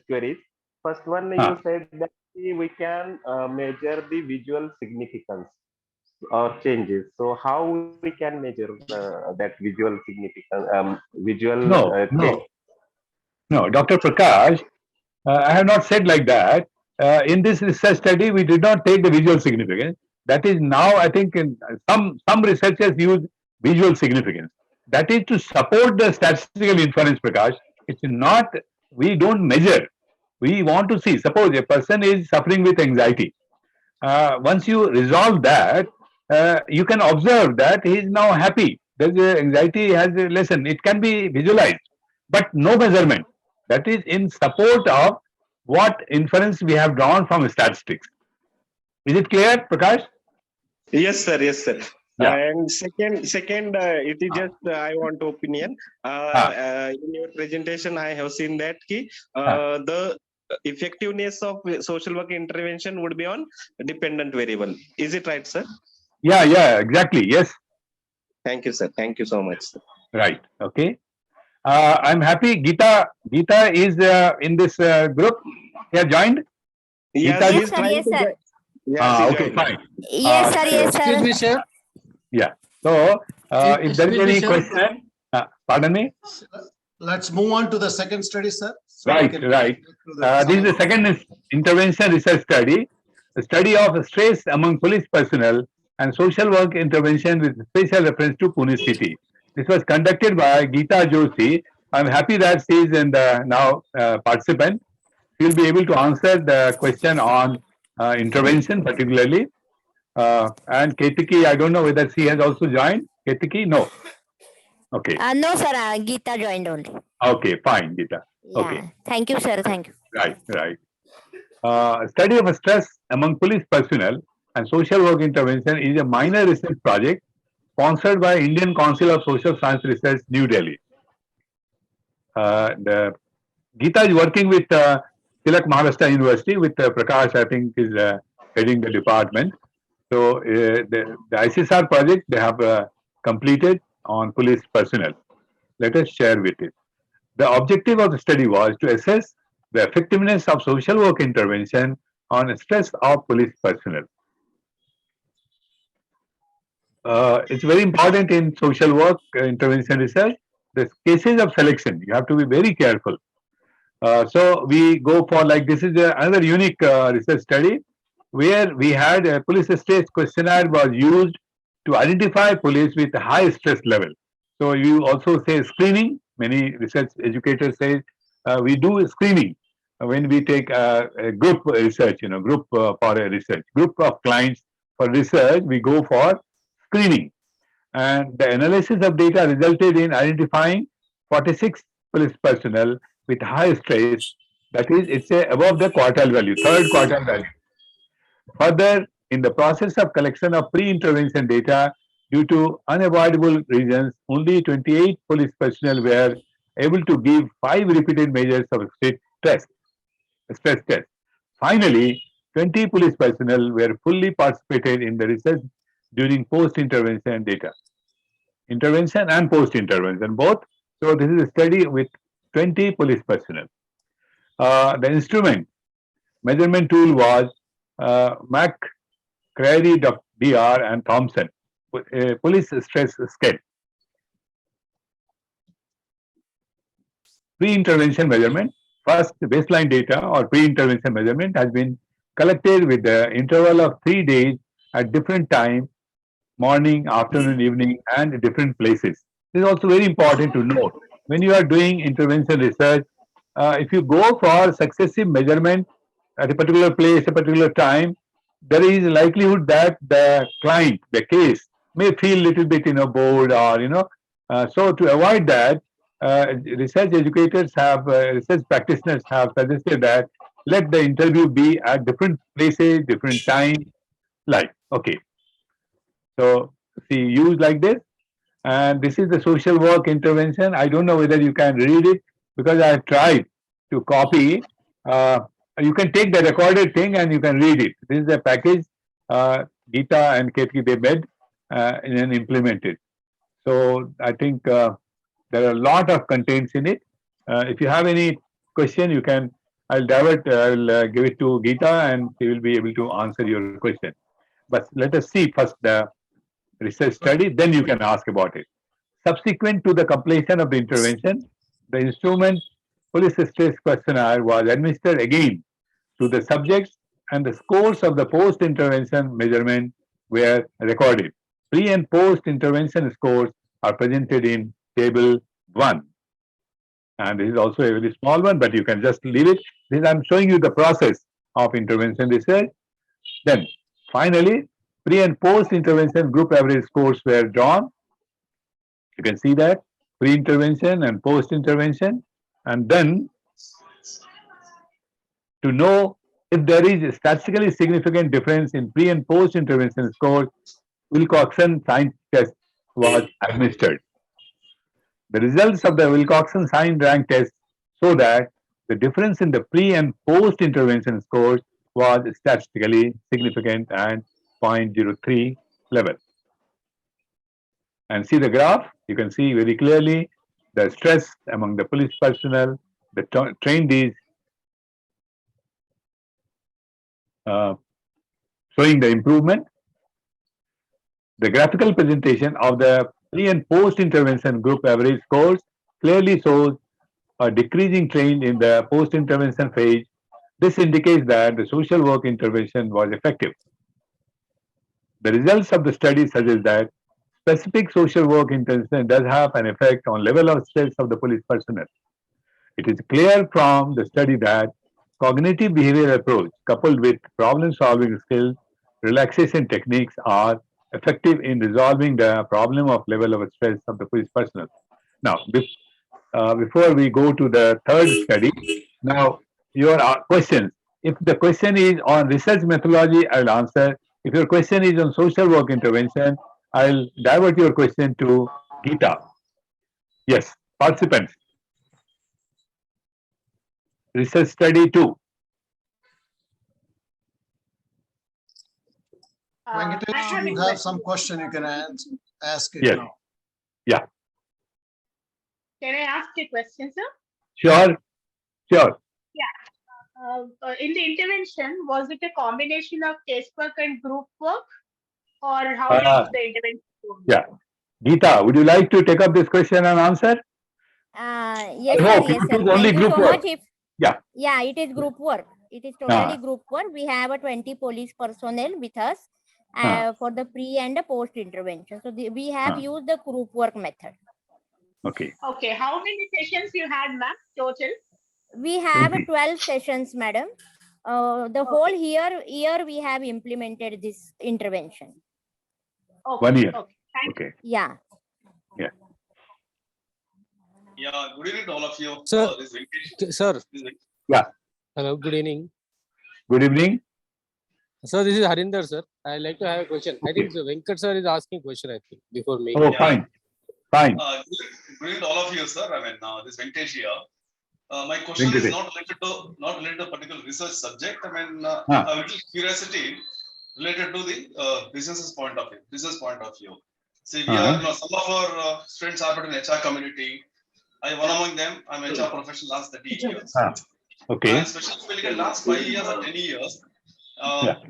queries. First one, you said that we can measure the visual significance. or changes. So how we can measure that visual significance, visual change? No, Dr. Prakash, I have not said like that. In this research study, we did not take the visual significance. That is now, I think, in some researchers use visual significance. That is to support the statistical inference, Prakash. It's not, we don't measure. We want to see, suppose a person is suffering with anxiety. Once you resolve that, you can observe that he is now happy. The anxiety has a lesson. It can be visualized, but no measurement. That is in support of what inference we have drawn from statistics. Is it clear, Prakash? Yes, sir. Yes, sir. Yeah. And second, it is just I want opinion. In your presentation, I have seen that the effectiveness of social work intervention would be on dependent variable. Is it right, sir? Yeah, exactly. Yes. Thank you, sir. Thank you so much, sir. Right. Okay. I'm happy. Geeta is in this group. He has joined. Yes, Geeta, yes, sir. Yes, sir. Yes, okay, fine. Yes, sir. Yes, sir. Excuse me, sir. Yeah. So, if there is Excuse me, any sir. question, pardon me. Let's move on to the second study, sir. So Right. This is the second intervention research study, a study of stress among police personnel and social work intervention with special reference to Pune city. This was conducted by Geeta Joshi. I'm happy that she is in the now participant. She will be able to answer the question on intervention particularly. And Ketiki, I don't know whether she has also joined. Ketiki, no. Okay. No, sir. Geeta joined only. Okay, fine, Geeta. Yeah. Okay. Thank you, sir. Thank you. Right. Study of stress among police personnel and social work intervention is a minor research project sponsored by Indian Council of Social Science Research, New Delhi. The Geeta is working with Tilak Maharashtra University with Prakash, I think, is heading the department. So the ICSR project they have completed on police personnel. Let us share with it. The objective of the study was to assess the effectiveness of social work intervention on stress of police personnel. It's very important in social work intervention research. The cases of selection, you have to be very careful. So we go for like this is another unique research study where we had a police stress questionnaire was used to identify police with high stress level. So you also say screening. Many research educators say we do screening when we take a group research, group for a research, group of clients for research, we go for screening. And the analysis of data resulted in identifying 46 police personnel with high stress. That is, it's above the quartile value, third quartile value. Further, in the process of collection of pre-intervention data, due to unavoidable reasons, only 28 police personnel were able to give 5 repeated measures of stress test. Finally, 20 police personnel were fully participated in the research during post-intervention data. Intervention and post-intervention, both. So this is a study with 20 police personnel. The instrument measurement tool was McCreary, DR, and Thompson, police stress scale. Pre-intervention measurement. First, baseline data or pre-intervention measurement has been collected with the interval of 3 days at different times, morning, afternoon, evening, and different places. This is also very important to note. When you are doing intervention research, if you go for successive measurement at a particular place, a particular time, there is likelihood that the client, the case, may feel little bit, bored or, so to avoid that, research educators have, research practitioners have suggested that let the interview be at different places, different time, like, okay. So, see, use like this. And this is the social work intervention. I don't know whether you can read it because I have tried to copy. You can take the recorded thing and you can read it. This is a package Geeta and Ketki they made and implemented. So I think there are a lot of contents in it. If you have any question, you can. I'll give it to Geeta and she will be able to answer your question. But let us see first the research study, then you can ask about it. Subsequent to the completion of the intervention, the instrument police stress questionnaire was administered again to the subjects and the scores of the post-intervention measurement were recorded. Pre and post-intervention scores are presented in table 1. And this is also a very small one, but you can just leave it. This I'm showing you the process of intervention research. Then finally, pre and post-intervention group average scores were drawn. You can see that pre-intervention and post-intervention. And then to know if there is a statistically significant difference in pre and post-intervention scores, Wilcoxon sign test was administered. The results of the Wilcoxon sign rank test show that the difference in the pre and post-intervention scores was statistically significant and 0.03 level. And see the graph, you can see very clearly the stress among the police personnel, the trained is showing the improvement. The graphical presentation of the pre and post-intervention group average scores clearly shows a decreasing trend in the post-intervention phase. This indicates that the social work intervention was effective. The results of the study suggest that specific social work intervention does have an effect on level of stress of the police personnel. It is clear from the study that cognitive behavioral approach coupled with problem-solving skills, relaxation techniques are effective in resolving the problem of level of stress of the police personnel. Now, before we go to the third study, now your questions. If the question is on research methodology, I will answer. If your question is on social work intervention, I will divert your question to Geeta. Yes, participants. Research study 2. Venkatesh, you have some question you can ask it yes. now. Yeah. Can I ask a question, sir? Sure. Sure. Yeah. In the intervention, was it a combination of casework and group work? Or how did the intervention go? Yeah. Geeta, would you like to take up this question and answer? Yes, I sir. hope Yes, you sir. took only Thank you group so work. much. Yeah. Yeah, it is group work. It is totally group work. We have a 20 police personnel with us for the pre and the post intervention. So we have used the group work method. Okay. Okay. How many sessions you had, ma'am, total? We have 12 sessions, madam. The whole year we have implemented this intervention. Okay. 1 year. Okay. Thank you. Yeah. Yeah. Yeah. Good evening to all of you. Sir. Sir. Yeah. Hello. Good evening. Good evening. Sir, this is Harinder, sir. I'd like to have a question. I think Venkat sir is asking a question, I think, before me. Oh, fine. Fine. Good evening to all of you, sir. I mean, this Venkatesh here. My question is not related to a particular research subject. I mean, a little curiosity related to the business point of view. See, we are, some of our students are in HR community. One among them, I'm HR professional last 30 years. Okay. And especially in the last 5 years or 10 years,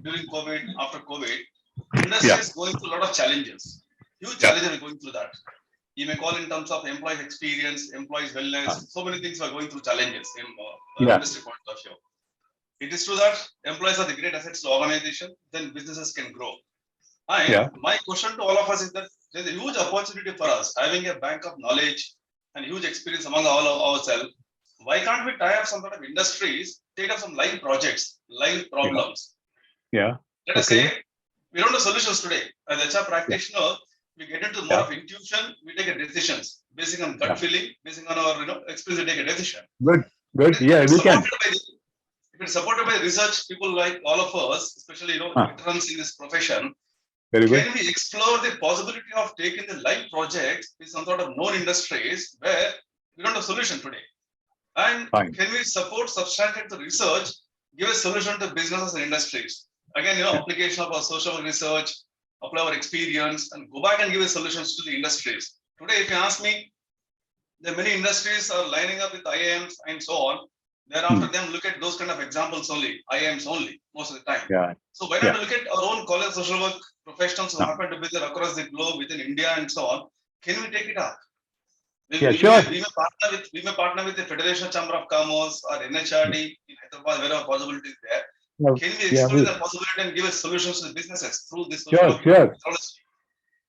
during COVID, after COVID, industry is going through a lot of challenges. Huge challenges are going through that. You may call in terms of employee experience, employees wellness, so many things are going through challenges in industry point of view. It is true that employees are the great assets to organization, then businesses can grow. My question to all of us is that there's a huge opportunity for us, having a bank of knowledge and huge experience among all of ourselves. Why can't we tie up some sort of industries, take up some live projects, live problems? Yeah. Let us say we don't have solutions today. As HR practitioner, we get into more of intuition, we take a decisions based on gut feeling, based on our experience, we take a decision. Good. Yeah, we can. If it's supported by research, people like all of us, especially veterans in this profession, very good. Can we explore the possibility of taking the live projects with some sort of known industries where we don't have solution today? And can we support substantiate the research, give a solution to businesses and industries? Again, application of our social research, apply our experience, and go back and give a solutions to the industries. Today, if you ask me, there are many industries are lining up with IIMs and so on. Thereafter, them look at those kind of examples only, IIMs only, most of the time. Yeah. So why not look at our own college social work professionals who happen to be there across the globe, within India and so on? Can we take it up? We may partner with the Federation Chamber of Commerce or NHRD in Hyderabad, wherever possibility is there. Can we explore the possibility and give us solutions to the businesses through this social work methodology?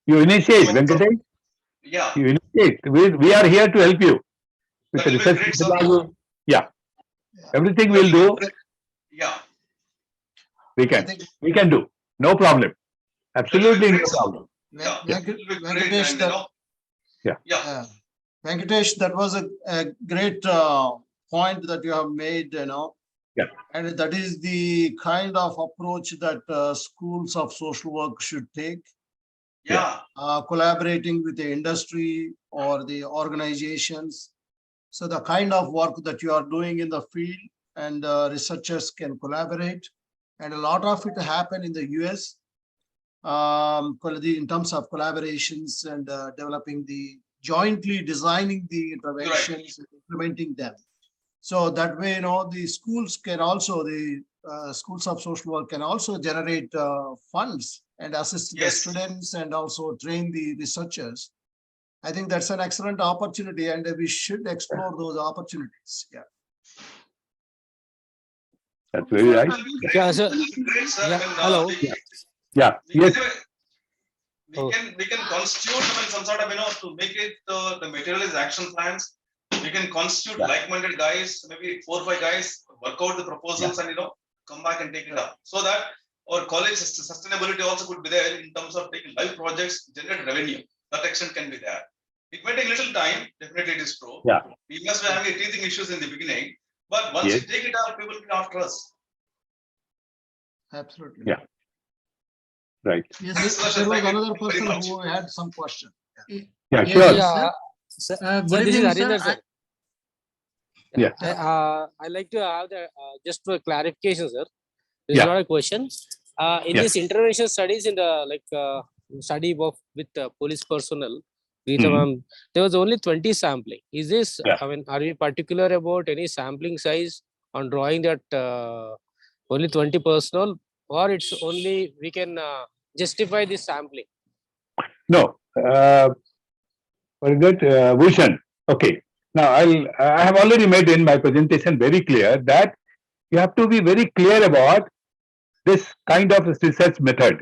You initiate, Venkatesh. Yeah. You initiate. We are here to help you with the research. Yeah. Everything we'll do. Yeah. We can do. No problem. Absolutely no problem. Venkatesh, Yeah. Venkatesh, that was a great point that you have made, Yeah. And that is the kind of approach that schools of social work should take. Yeah. Collaborating with the industry or the organizations. So the kind of work that you are doing in the field and researchers can collaborate. And a lot of it happen in the US in terms of collaborations and developing jointly designing the interventions and implementing them. So that way, the schools can also, the schools of social work can also generate funds and assist the students and also train the researchers. I think that's an excellent opportunity and we should explore those opportunities. Yeah. That's very right. Yeah, sir. Yeah. Hello. Yeah. Yes. We can constitute some sort of, to make it the material is action plans. We can constitute like-minded guys, maybe 4 or 5 guys, work out the proposals and come back and take it up. So that our college sustainability also could be there in terms of taking live projects, generate revenue. That extent can be there. It may take a little time, definitely it is true. Yeah. We must be having teething issues in the beginning, but once we take it up, people will be after us. Absolutely. Yeah. Right. Yes, there was another person who had some question. Yeah, sure. Yeah. Sir, Good this is evening, Harinder, sir. sir. Yeah. I like to have the just for clarification, sir. This is not a question. In this intervention studies in the study of with police personnel, there was only 20 sampling. Is this? I mean, are we particular about any sampling size on drawing that only 20 personnel, or it's only we can justify this sampling? No. Very good, Bhushan. Okay. Now I have already made in my presentation very clear that you have to be very clear about this kind of research method,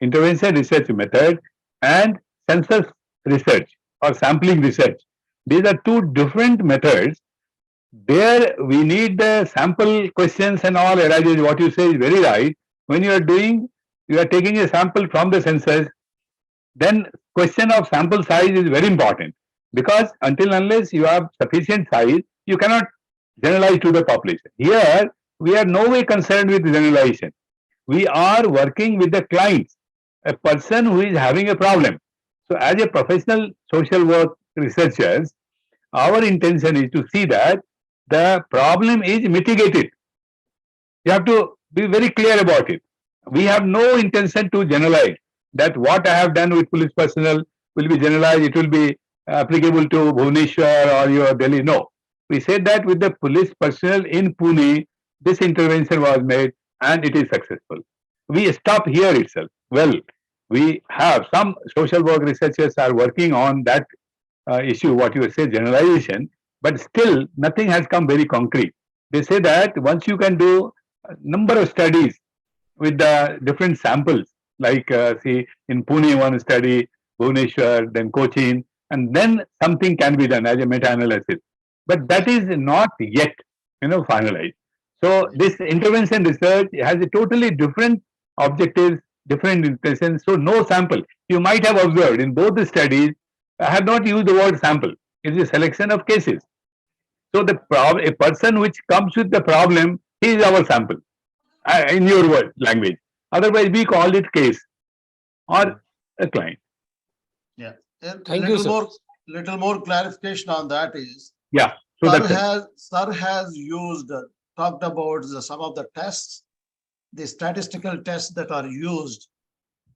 intervention research method, and census research or sampling research. These are two different methods. There we need the sample questions and all arises. What you say is very right. When you are taking a sample from the census, then question of sample size is very important, because until unless you have sufficient size, you cannot generalize to the population. Here, we are no way concerned with generalization. We are working with the clients, a person who is having a problem. So as a professional social work researchers, our intention is to see that the problem is mitigated. You have to be very clear about it. We have no intention to generalize that what I have done with police personnel will be generalized, it will be applicable to Bhubaneswar or your Delhi. No. We said that with the police personnel in Pune, this intervention was made and it is successful. We stop here itself. Well, we have some social work researchers are working on that issue, what you say, generalization, but still nothing has come very concrete. They say that once you can do a number of studies with the different samples, like see in Pune one study, Bhubaneswar, then Cochin, and then something can be done as a meta-analysis. But that is not yet, finalized. So this intervention research has a totally different objectives, different intentions. So no sample. You might have observed in both the studies, I have not used the word sample. It is a selection of cases. So a person which comes with the problem, he is our sample, in your word language. Otherwise, we call it case or a client. Yeah. Thank you, sir. Little more clarification on that is. Yeah. So Sir has talked about some of the tests, the statistical tests that are used,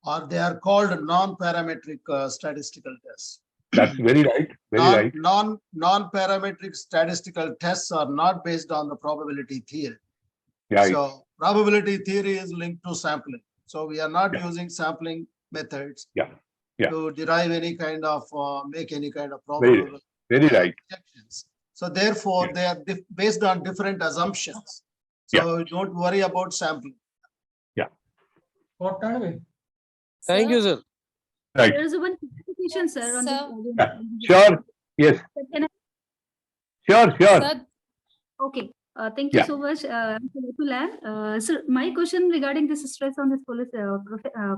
or they are called non-parametric statistical tests. That's very right. Very right. Non-parametric statistical tests are not based on the probability theory. Right. So probability theory is linked to sampling. So we are not using sampling methods to derive any kind of make any kind of probable very right. projections. So therefore, they are based on different assumptions. So don't worry about sampling. Yeah. Thank you, sir. Right. There is one clarification, sir. Sure. Yes. Sure. Sir, okay. Thank you so much, sir. My question regarding this stress on this police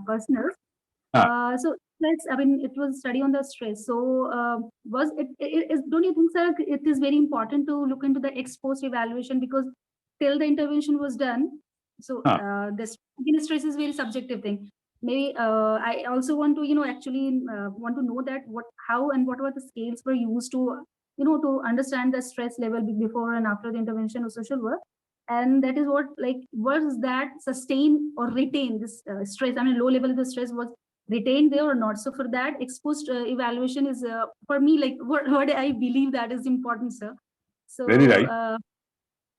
personnel. So stress. I mean, it was study on the stress. So was it? Don't you think, sir? It is very important to look into the ex post evaluation because till the intervention was done. So the stress is very subjective thing. Maybe I also want to actually want to know that how and what were the scales were used to to understand the stress level before and after the intervention of social work, and that is what was that sustain or retain this stress. I mean, low level of the stress was retained there or not. So for that, exposed evaluation is for me what I believe that is important, sir. So very right.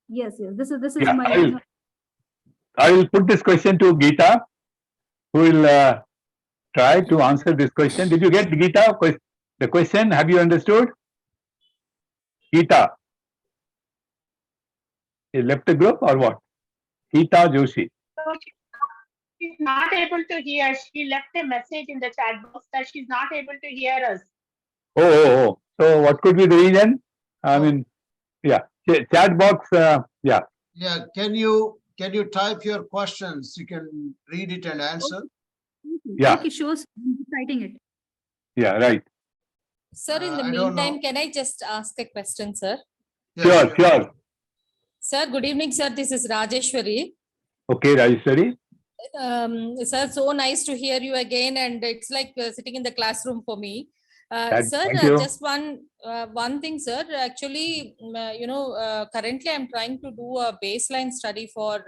Yes. This is my. I will put this question to Geeta, who will try to answer this question. Did you get Geeta? The question, have you understood? Geeta. You left the group or what? Geeta Joshi. She's not able to hear. She left a message in the chat box that she's not able to hear us. Oh. So what could be the reason? I mean, yeah. Chat box, yeah. Yeah, can you type your questions? You can read it and answer. Yeah. Okay, sure. I'm writing it. Yeah, right. Sir, in the meantime, can I just ask a question, sir? Yes, sure. Sir, good evening, sir. This is Rajeshwari. Okay, Rajeshwari. Sir, so nice to hear you again, and it's like sitting in the classroom for me. Sir, just one thing, sir. Actually, currently I'm trying to do a baseline study for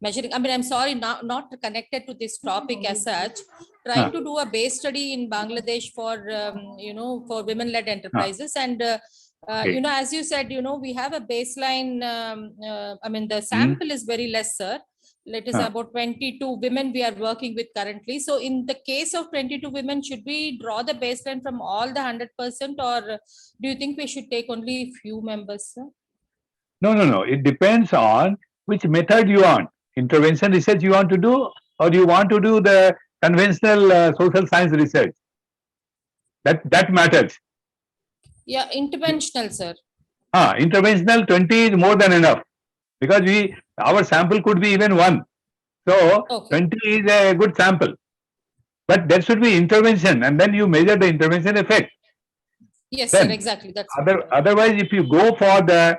measuring. I mean, I'm sorry, not connected to this topic as such. Trying to do a base study in Bangladesh for for women-led enterprises, and as you said, we have a baseline. I mean, the sample is very less, sir. It is about 22 women we are working with currently. So in the case of 22 women, should we draw the baseline from all the 100%, or do you think we should take only few members, sir? No. It depends on which method you want. Intervention research you want to do, or you want to do the conventional social science research. That matters. Yeah, interventional, sir. Interventional 20 is more than enough, because our sample could be even 1. So 20 is a good sample. But there should be intervention, and then you measure the intervention effect. Yes, sir, exactly. That's otherwise, if you go for the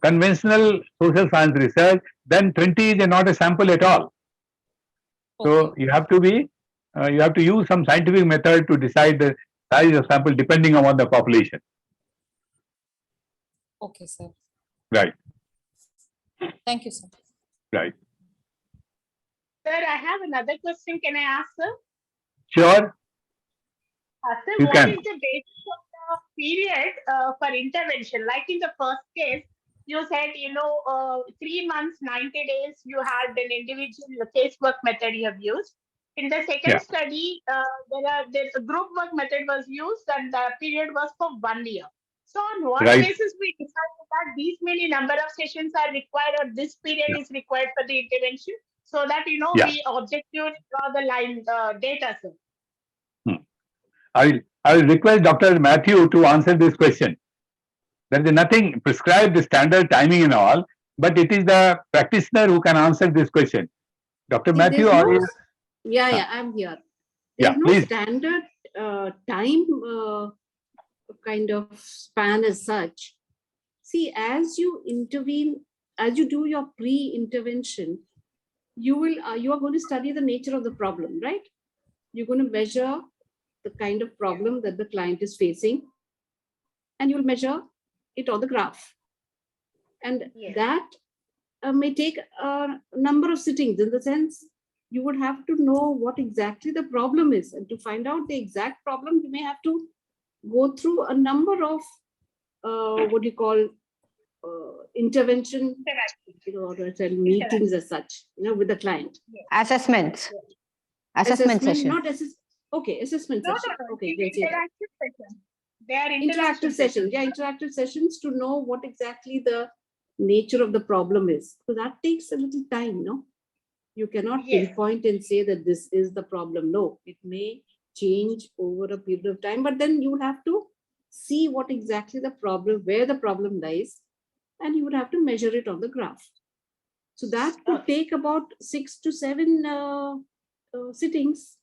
conventional social science research, then 20 is not a sample at all. So you have to use some scientific method to decide the size of sample depending on the population. Okay, sir. Right. Thank you, sir. Right. Sir, I have another question. Can I ask, sir? Sure. Sir, you what can. is the basis of the period for intervention? Like in the first case, you said, 3 months, 90 days, you had an individual casework method you have used. In the second study, there's a group work method was used, and the period was for 1 year. So on what basis we decided that these many number of sessions are required, or this period is required for the intervention, so that we objectively draw the line data, sir? I will request Dr. Matthew to answer this question. There is nothing prescribed standard timing and all, but it is the practitioner who can answer this question. Dr. Matthew, are you? Yeah, I'm here. There's no standard time kind of span as such. See, as you intervene, as you do your pre-intervention, you are going to study the nature of the problem, right? You're going to measure the kind of problem that the client is facing, and you'll measure it on the graph. And that may take a number of sittings, in the sense you would have to know what exactly the problem is, and to find out the exact problem, you may have to go through a number of what do you call intervention, or meetings as such, with the client. Assessments. Assessment session. Not okay, assessment session. Okay, interactive sessions. They are interactive sessions. Yeah, interactive sessions to know what exactly the nature of the problem is. So that takes a little time, no? You cannot pinpoint and say that this is the problem. No, it may change over a period of time, but then you would have to see what exactly the problem, where the problem lies, and you would have to measure it on the graph. So that could take about 6 to 7 sittings.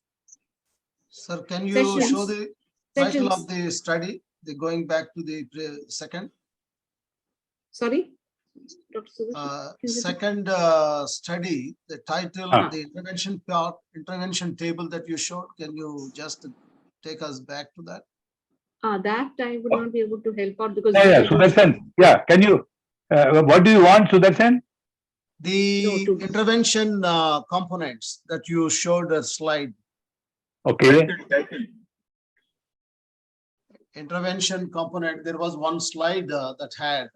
Sir, can you show the title of the study? The going back to the second. Sorry, second study. The title, the intervention part, intervention table that you showed. Can you just take us back to that? That I would not be able to help out because. Sudarshan, can you? What do you want, Sudarshan? The intervention components that you showed a slide. Okay. Intervention component. There was one slide that had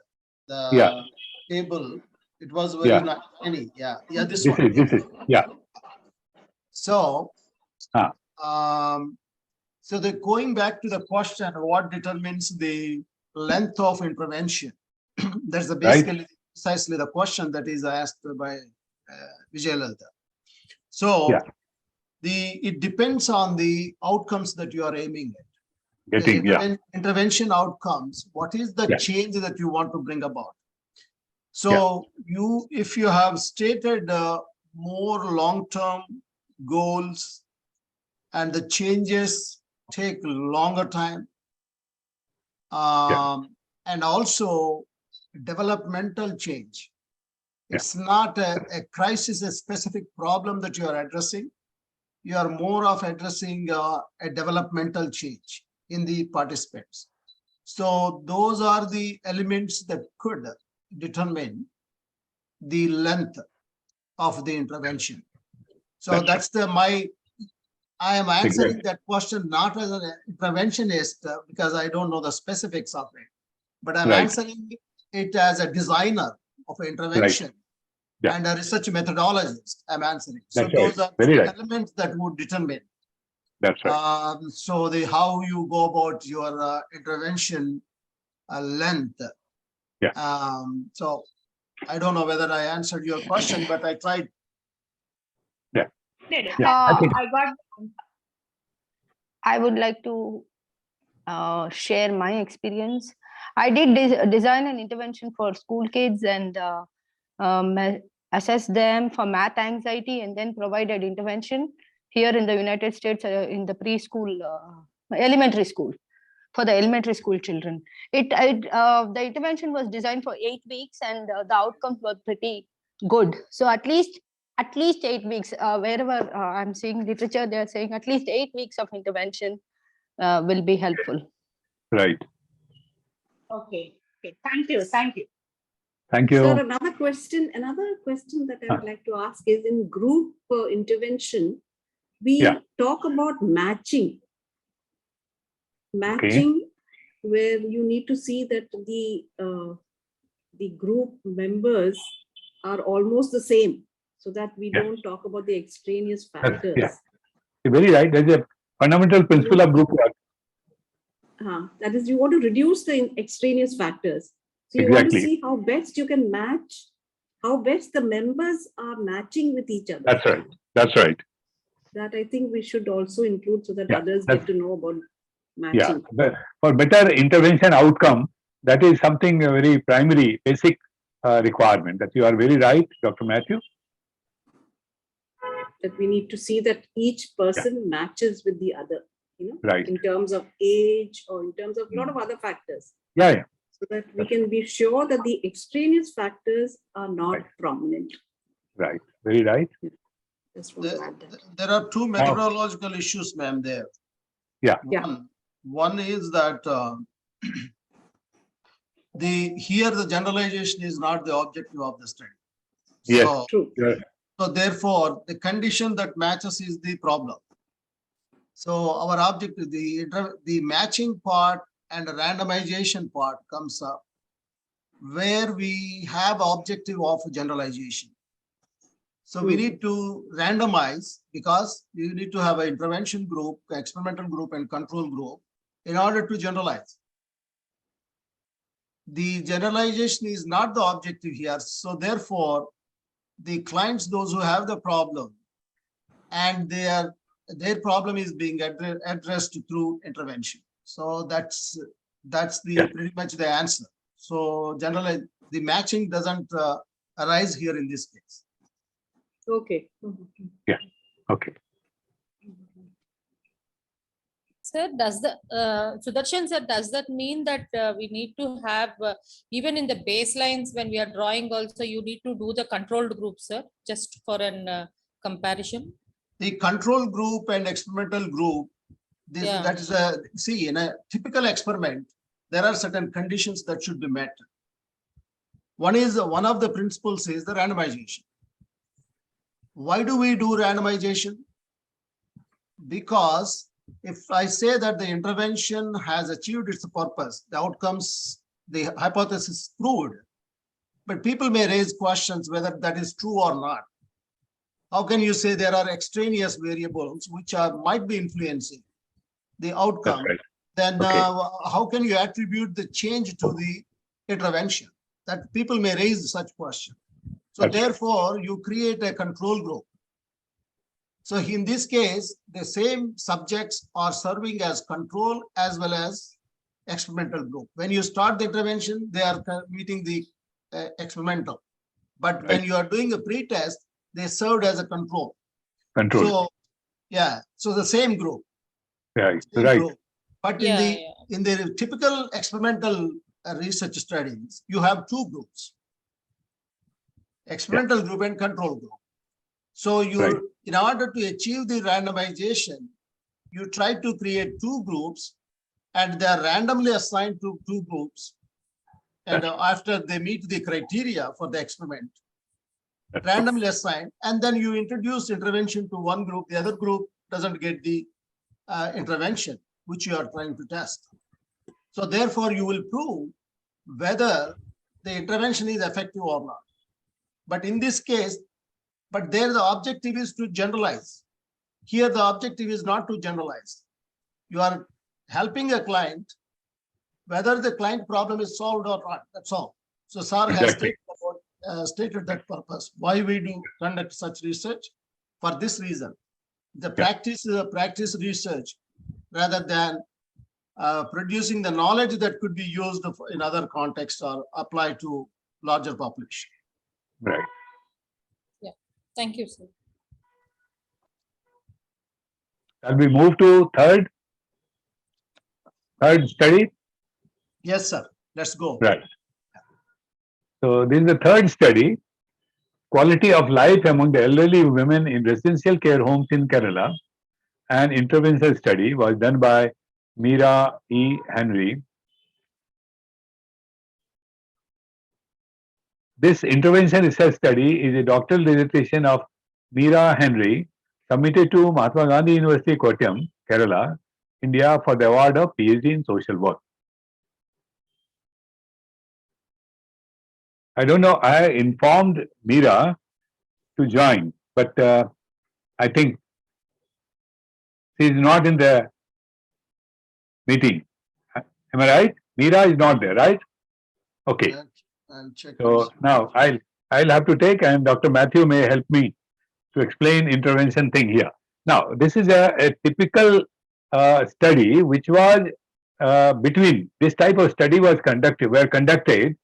the table. It was very not any. This one. This is. So, so the going back to the question, what determines the length of intervention? That's the basically precisely the question that is asked by Vijayalalta. So it depends on the outcomes that you are aiming at. Intervention outcomes. What is the change that you want to bring about? So if you have stated more long-term goals and the changes take longer time, and also developmental change. It's not a crisis, a specific problem that you are addressing. You are more of addressing a developmental change in the participants. So those are the elements that could determine the length of the intervention. So that's I am answering that question not as an interventionist because I don't know the specifics of it, but I'm answering it as a designer of intervention and a research methodologist. I'm answering. So those are the elements that would determine. That's right. So how you go about your intervention length. So I don't know whether I answered your question, but I tried. I would like to share my experience. I did design an intervention for school kids and assess them for math anxiety and then provided intervention here in the United States in the preschool, elementary school, for the elementary school children. The intervention was designed for 8 weeks and the outcomes were pretty good. So at least 8 weeks, wherever I'm seeing literature, they're saying at least 8 weeks of intervention will be helpful. Right. Okay. Thank you. Thank you. Sir, another question that I would like to ask is in group intervention, we talk about matching. Where you need to see that the group members are almost the same, so that we don't talk about the extraneous factors. You're very right. There's a fundamental principle of group work. That is, you want to reduce the extraneous factors. So you want to see how best you can match, how best the members are matching with each other. That's right. That I think we should also include so that others get to know about matching. For better intervention outcome, that is something very primary, basic requirement. That you are very right, Dr. Matthew. That we need to see that each person matches with the other, in terms of age or in terms of a lot of other factors. So that we can be sure that the extraneous factors are not prominent. Right, very right. There are two methodological issues, ma'am, there. One is that here the generalization is not the objective of the study. So therefore, the condition that matches is the problem. So our objective, the matching part and the randomization part comes up where we have objective of generalization. So we need to randomize because you need to have an intervention group, experimental group, and control group in order to generalize. The generalization is not the objective here. So therefore, the clients, those who have the problem, and their problem is being addressed through intervention. So that's pretty much the answer. So generally, the matching doesn't arise here in this case. Okay. Yeah. Okay. Sir, does the Sudarshan sir, does that mean that we need to have even in the baselines when we are drawing also you need to do the controlled group, sir, just for an comparison? The control group and experimental group, that is see, in a typical experiment, there are certain conditions that should be met. One of the principles is the randomization. Why do we do randomization? Because if I say that the intervention has achieved its purpose, the outcomes, the hypothesis is proved, but people may raise questions whether that is true or not. How can you say there are extraneous variables which might be influencing the outcome? Right. Then how can you attribute the change to the intervention? That people may raise such questions. So therefore, you create a control group. So in this case, the same subjects are serving as control as well as experimental group. When you start the intervention, they are meeting the experimental. But when you are doing a pre-test, they served as a control. So yeah, so the same group. Right. Group. But in the typical experimental research studies, you have two groups: experimental group and control group. So you, in order to achieve the randomization, you try to create two groups, and they are randomly assigned to two groups. And after they meet the criteria for the experiment, randomly assigned, and then you introduce intervention to one group, the other group doesn't get the intervention which you are trying to test. So therefore, you will prove whether the intervention is effective or not. But in this case, but there the objective is to generalize. Here the objective is not to generalize. You are helping a client, whether the client problem is solved or not, that's all. So SAR has stated that purpose. Why we do conduct such research? For this reason. The practice is a practice research rather than producing the knowledge that could be used in other contexts or applied to larger population. Right. Yeah. Thank you, sir. Shall we move to third study? Yes, sir. Let's go. Right. So this is the third study, quality of life among the elderly women in residential care homes in Kerala. An intervention study was done by Meera E. Henry. This intervention research study is a doctoral dissertation of Meera Henry, submitted to Mahatma Gandhi University, Kottayam, Kerala, India, for the award of PhD in social work. I don't know, I informed Meera to join, but I think she is not in the meeting. Am I right? Meera is not there, right? Okay. I'll check. So now I'll have to take, and Dr. Matthew may help me to explain intervention thing here. Now, this is a typical study which was between, this type of study was conducted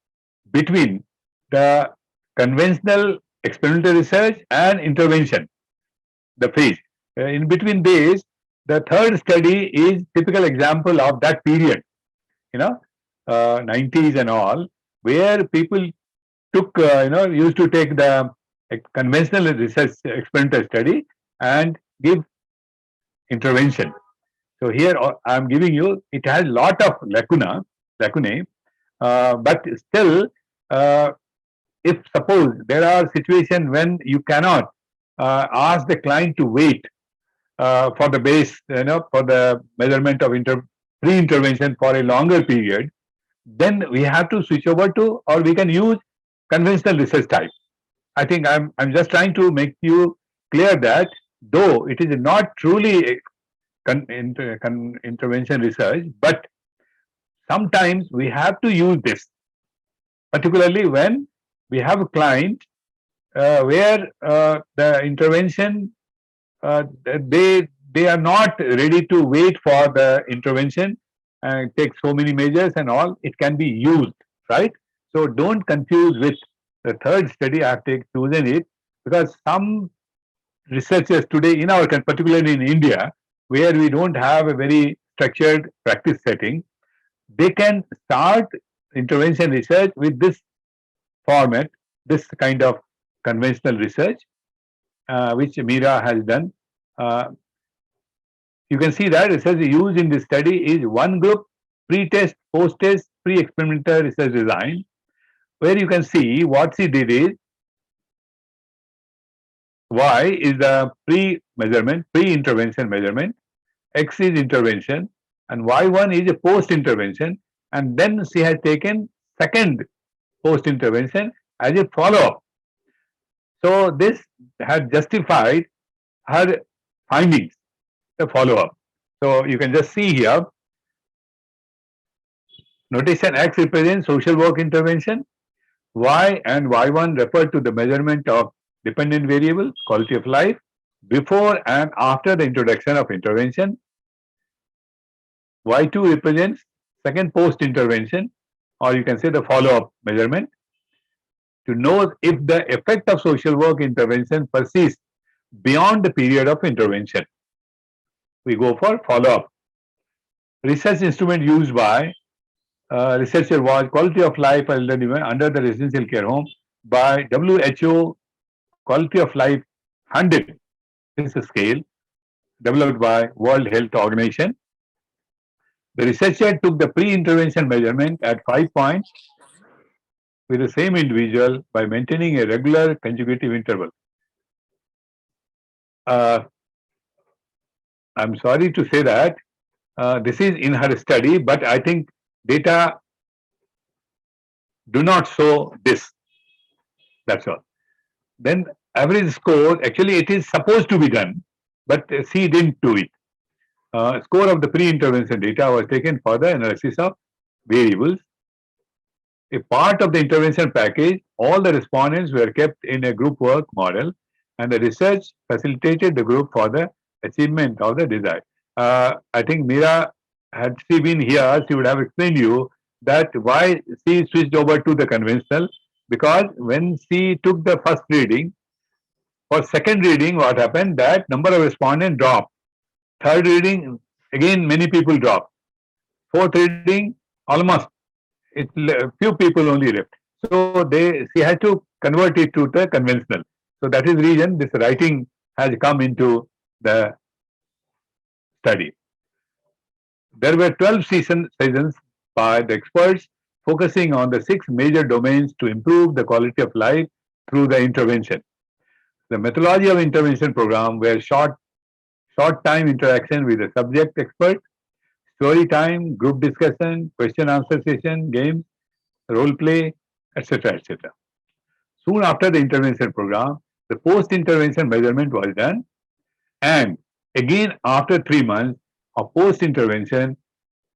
between the conventional experimental research and intervention, the phase. In between days, the third study is typical example of that period, 90s and all, where people took, used to take the conventional research experimental study and give intervention. So here I am giving you, it has lot of lacunae, but still, if suppose there are situations when you cannot ask the client to wait for the base, for the measurement of pre-intervention for a longer period, then we have to switch over to, or we can use conventional research type. I think I'm just trying to make you clear that though it is not truly intervention research, but sometimes we have to use this, particularly when we have a client where the intervention, they are not ready to wait for the intervention and take so many measures and all. It can be used, right? So don't confuse with the third study. I have chosen it because some researchers today in our country, particularly in India, where we don't have a very structured practice setting, they can start intervention research with this format, this kind of conventional research, which Meera has done. You can see that research used in this study is one group, pre-test, post-test, pre-experimental research design, where you can see what she did is Y is the pre-measurement, pre-intervention measurement, X is intervention, and Y1 is a post-intervention, and then she has taken second post-intervention as a follow-up. So this had justified her findings, the follow-up. So you can just see here, notation X represents social work intervention, Y and Y1 refer to the measurement of dependent variables, quality of life, before and after the introduction of intervention. Y2 represents second post-intervention, or you can say the follow-up measurement, to know if the effect of social work intervention persists beyond the period of intervention. We go for follow-up. Research instrument used by researcher was quality of life under the residential care home by WHO quality of life 100. This is a scale developed by World Health Organization. The researcher took the pre-intervention measurement at 5 points with the same individual by maintaining a regular consecutive interval. I'm sorry to say that this is in her study, but I think data do not show this. That's all. Then average score, actually it is supposed to be done, but she didn't do it. Score of the pre-intervention data was taken for the analysis of variables. A part of the intervention package, all the respondents were kept in a group work model, and the research facilitated the group for the achievement of the desired. I think Meera, had she been here, she would have explained you that why she switched over to the conventional, because when she took the first reading, for second reading, what happened, that number of respondents dropped. Third reading, again, many people dropped. Fourth reading, almost, few people only left. So she had to convert it to the conventional. So that is the reason this writing has come into the study. There were 12 sessions by the experts focusing on the 6 major domains to improve the quality of life through the intervention. The methodology of intervention program were short time interaction with the subject expert, story time, group discussion, question answer session, games, role play, etc., etc. Soon after the intervention program, the post-intervention measurement was done, and again after 3 months of post-intervention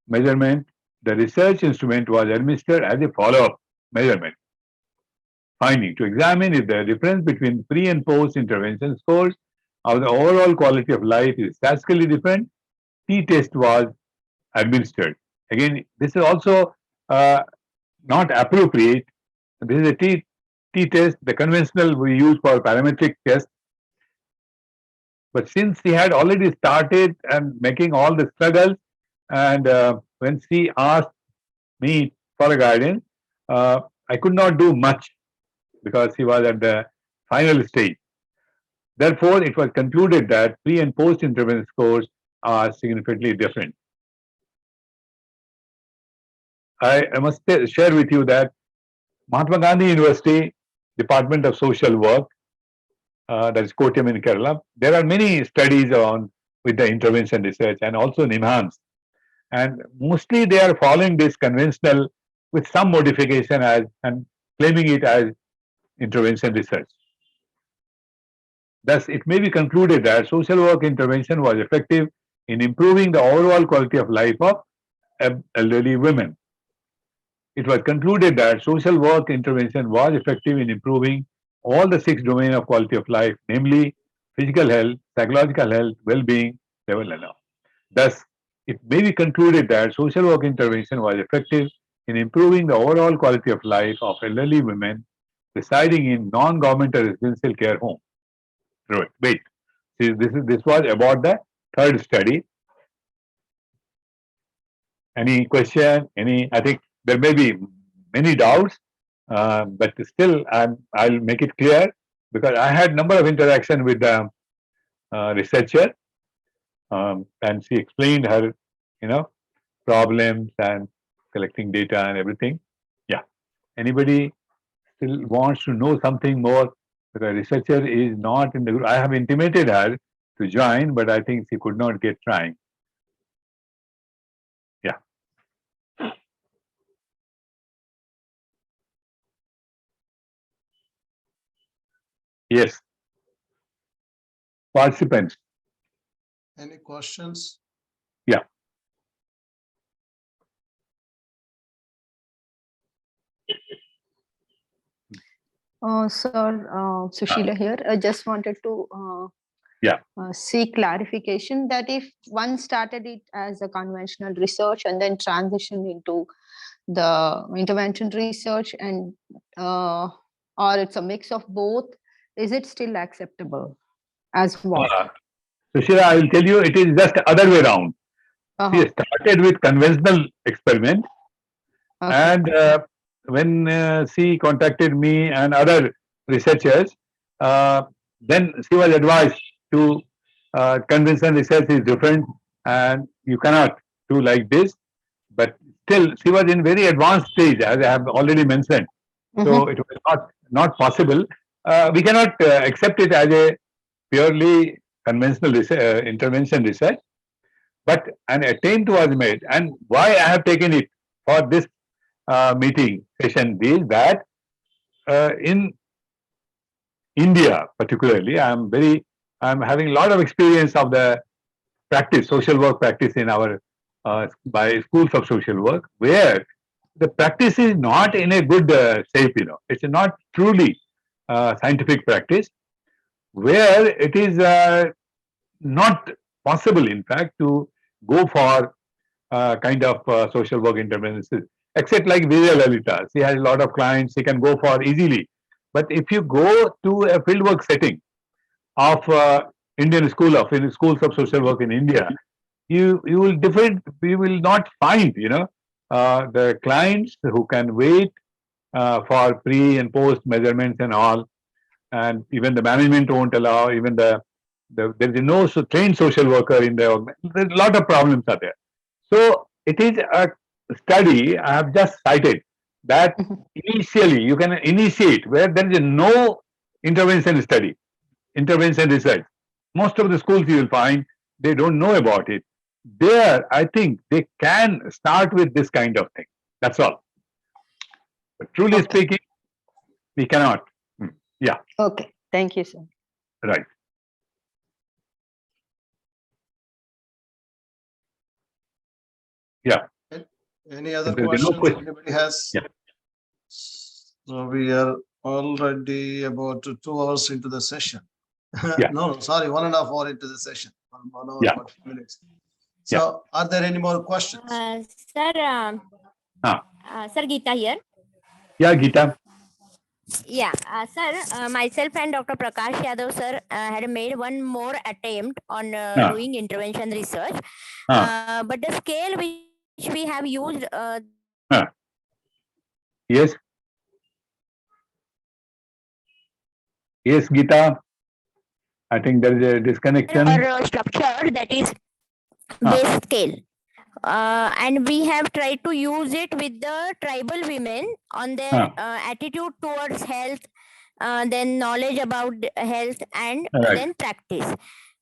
measurement, the research instrument was administered as a follow-up measurement. Finding to examine if the difference between pre and post-intervention scores of the overall quality of life is statistically different, t-test was administered. Again, this is also not appropriate. This is a t-test, the conventional we use for parametric test. But since she had already started and making all the struggles, and when she asked me for a guidance, I could not do much because he was at the final stage. Therefore, it was concluded that pre and post intervention scores are significantly different. I must share with you that Mahatma Gandhi University Department of Social Work, that is Kottayam in Kerala, there are many studies on with the intervention research and also NIMHANS. And mostly they are following this conventional with some modification as and claiming it as intervention research. Thus, it may be concluded that social work intervention was effective in improving the overall quality of life of elderly women. It was concluded that social work intervention was effective in improving all the 6 domains of quality of life, namely physical health, psychological health, well-being, level and all. Thus, it may be concluded that social work intervention was effective in improving the overall quality of life of elderly women residing in non-governmental residential care homes. Wait, see, this was about the 3rd study. Any question? I think there may be many doubts, but still I'll make it clear because I had number of interaction with the researcher, and she explained her, problems and collecting data and everything. Yeah. Anybody still wants to know something more? Because researcher is not in the group. I have intimated her to join, but I think she could not get trying. Yeah. Yes. Participants. Any questions? Yeah. Sir, Sushila here. I just wanted to seek clarification that if one started it as a conventional research and then transitioned into the intervention research and or it's a mix of both, is it still acceptable? As what? Sushila, I will tell you, it is just the other way around. She started with conventional experiments, and when she contacted me and other researchers, then she was advised to conventional research is different and you cannot do like this. But still, she was in very advanced stage, as I have already mentioned. So it was not possible. We cannot accept it as a purely conventional intervention research, but an attempt was made. And why I have taken it for this meeting session is that in India, particularly, I'm having a lot of experience of the practice, social work practice in our by schools of social work, where the practice is not in a good shape. It's not truly scientific practice, where it is not possible, in fact, to go for kind of social work interventions, except like Vijay Lalita. She has a lot of clients, she can go for easily. But if you go to a fieldwork setting of schools of social work in India, you will not find the clients who can wait for pre and post measurements and all, and even the management won't allow. Even there is no trained social worker in the organization. There's a lot of problems are there. So it is a study I have just cited that initially you can initiate where there is no intervention research. Most of the schools you will find they don't know about it. There, I think they can start with this kind of thing. That's all. But truly speaking, we cannot. Yeah. Okay. Thank you, sir. Right. Yeah. Any other questions anybody has? Yeah. So we are already about 2 hours into the session. Yeah. No, sorry, 1.5 hours into the session. 1 hour, Yeah. 40 minutes. So are there any more questions? Sir, Sir Geeta here. Yeah, Geeta. Yeah, sir, myself and Dr. Prakash Yadav, sir, had made one more attempt on doing intervention research. But the scale which we have used. Yes. Yes, Geeta. I think there is a disconnection. Or structure that is base scale. And we have tried to use it with the tribal women on their attitude towards health, then knowledge about health, and then practice.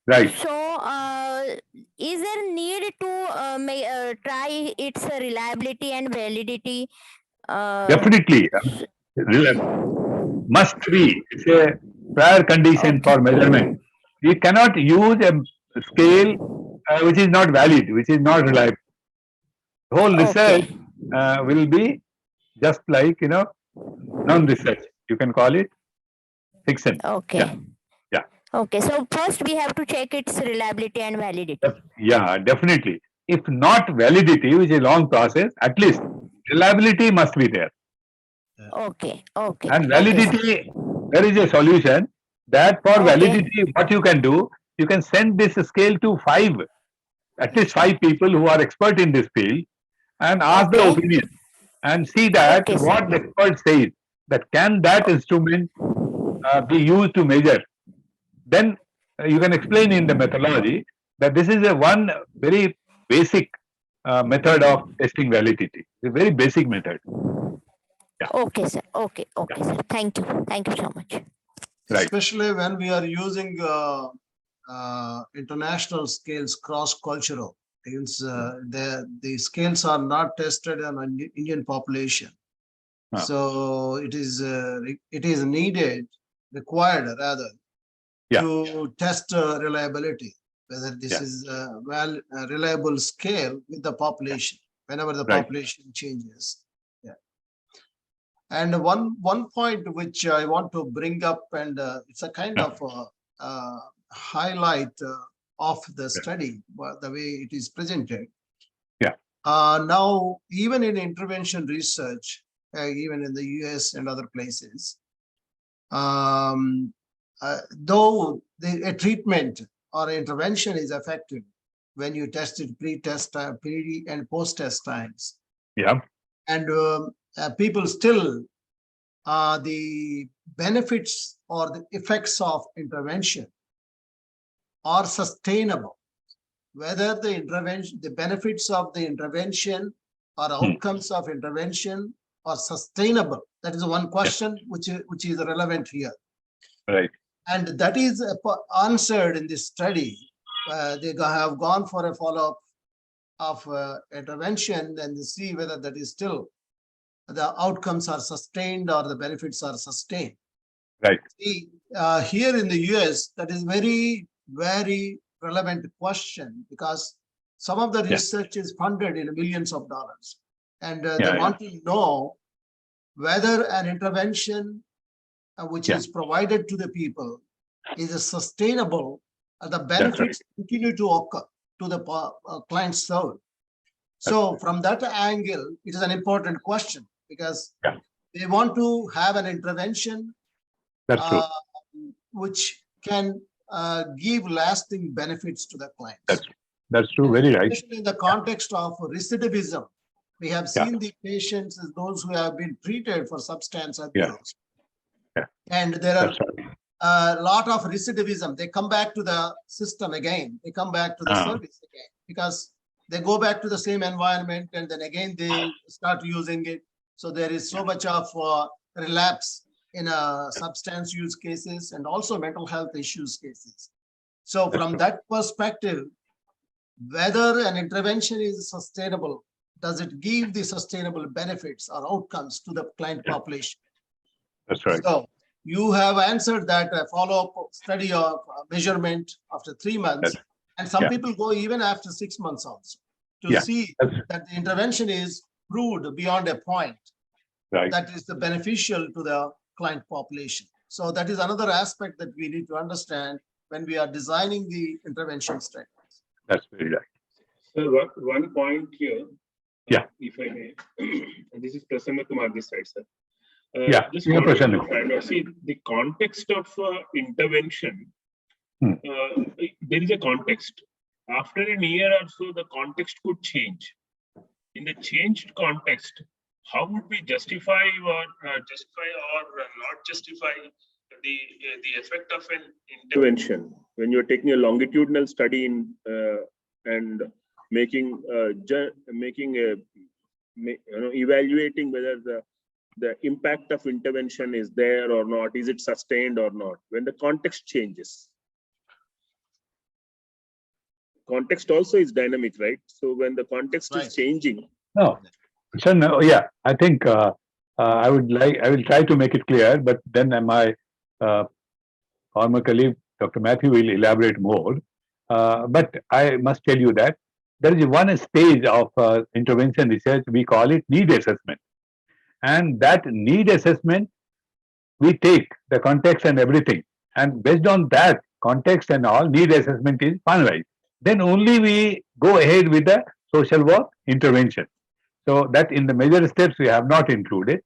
Right. So, is there need to try its reliability and validity? Definitely. Must be. It's a prior condition for measurement. We cannot use a scale which is not valid, which is not reliable. The whole research will be just like, non-research. You can call it fiction. Okay. Yeah. Okay. So first we have to check its reliability and validity. Yeah, definitely. If not validity, which is a long process, at least reliability must be there. Okay. Okay. And validity, there is a solution that for validity, what you can do, you can send this scale to at least 5 people who are expert in this field, and ask the opinion and see that what the expert says, that can that instrument be used to measure. Then you can explain in the methodology that this is a one very basic method of testing validity. A very basic method. Yeah. Okay, sir. Okay, sir. Thank you. Thank you so much. Right. Especially when we are using international scales, cross-cultural. The scales are not tested on an Indian population. So it is required rather, to test reliability, whether this is a reliable scale with the population, whenever the population changes. And one point which I want to bring up, and it's a kind of highlight of the study, the way it is presented. Now, even in intervention research, even in the US and other places, though a treatment or intervention is effective when you test it pre-test, pre and post-test times. Yeah. And people still, the benefits or the effects of intervention are sustainable. Whether the benefits of the intervention or outcomes of intervention are sustainable. That is one question which is relevant here. Right. And that is answered in this study. They have gone for a follow-up of intervention and see whether that is still the outcomes are sustained or the benefits are sustained. Right. See, here in the US, that is very, very relevant question, because some of the research is funded in millions of dollars. And they want to know whether an intervention which is provided to the people is sustainable, the benefits continue to occur to the clients served. So from that angle, it is an important question, because they want to have an intervention which can give lasting benefits to the clients. That's true, very right. Especially in the context of recidivism, we have seen the patients as those who have been treated for substance abuse. And there are a lot of recidivism. They come back to the system again. They come back to the service again, because they go back to the same environment and then again they start using it. So there is so much of relapse in substance use cases and also mental health issues cases. So from that perspective, whether an intervention is sustainable, does it give the sustainable benefits or outcomes to the client population? That's right. So you have answered that follow-up study of measurement after 3 months, and some people go even after 6 months also to see that the intervention is proved beyond a point that is beneficial to the client population. So that is another aspect that we need to understand when we are designing the intervention strategies. That's very right. So one point here, if I may, this is Prasanna Kumar this side, sir. Just wanted to find out, see, the context of intervention, there is a context. After a year or so, the context could change. In the changed context, how would we justify or not justify the effect of an intervention when you're taking a longitudinal study and evaluating whether the impact of intervention is there or not, is it sustained or not, when the context changes? context also is dynamic, right? So when the context is changing. No, so no, yeah, I think I will try to make it clear, but then my former colleague, Dr. Matthew, will elaborate more. But I must tell you that there is one stage of intervention research, we call it need assessment. And that need assessment, we take the context and everything. And based on that context and all, need assessment is finalized. Then only we go ahead with the social work intervention. So that in the major steps we have not included.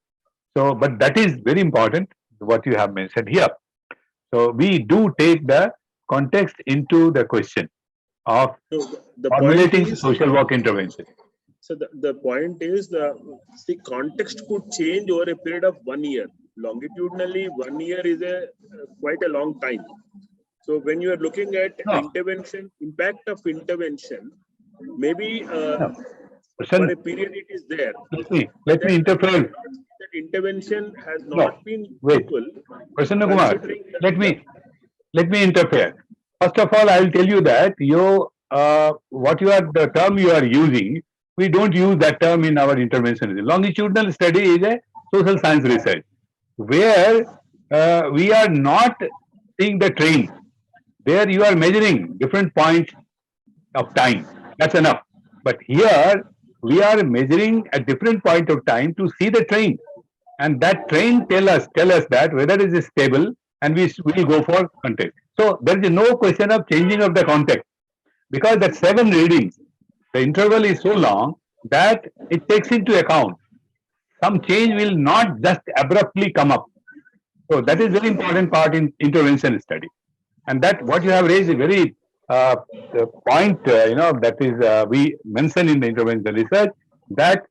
So, but that is very important, what you have mentioned here. So we do take the context into the question of formulating social work intervention. So the point is the context could change over a period of 1 year. Longitudinally, 1 year is quite a long time. So when you are looking at intervention, impact of intervention, maybe for a period it is there. Let me interfere. That intervention has not been equal. Prasanna Kumar, let me interfere. First of all, I will tell you that the term you are using, we don't use that term in our intervention. Longitudinal study is a social science research where we are not seeing the trend. There you are measuring different points of time. That's enough. But here we are measuring a different point of time to see the trend. And that trend tell us that whether it is stable, and we will go for context. So there is no question of changing of the context, because that 7 readings, the interval is so long that it takes into account some change will not just abruptly come up. So that is very important part in intervention study. And that what you have raised is very point, that is we mentioned in the intervention research, that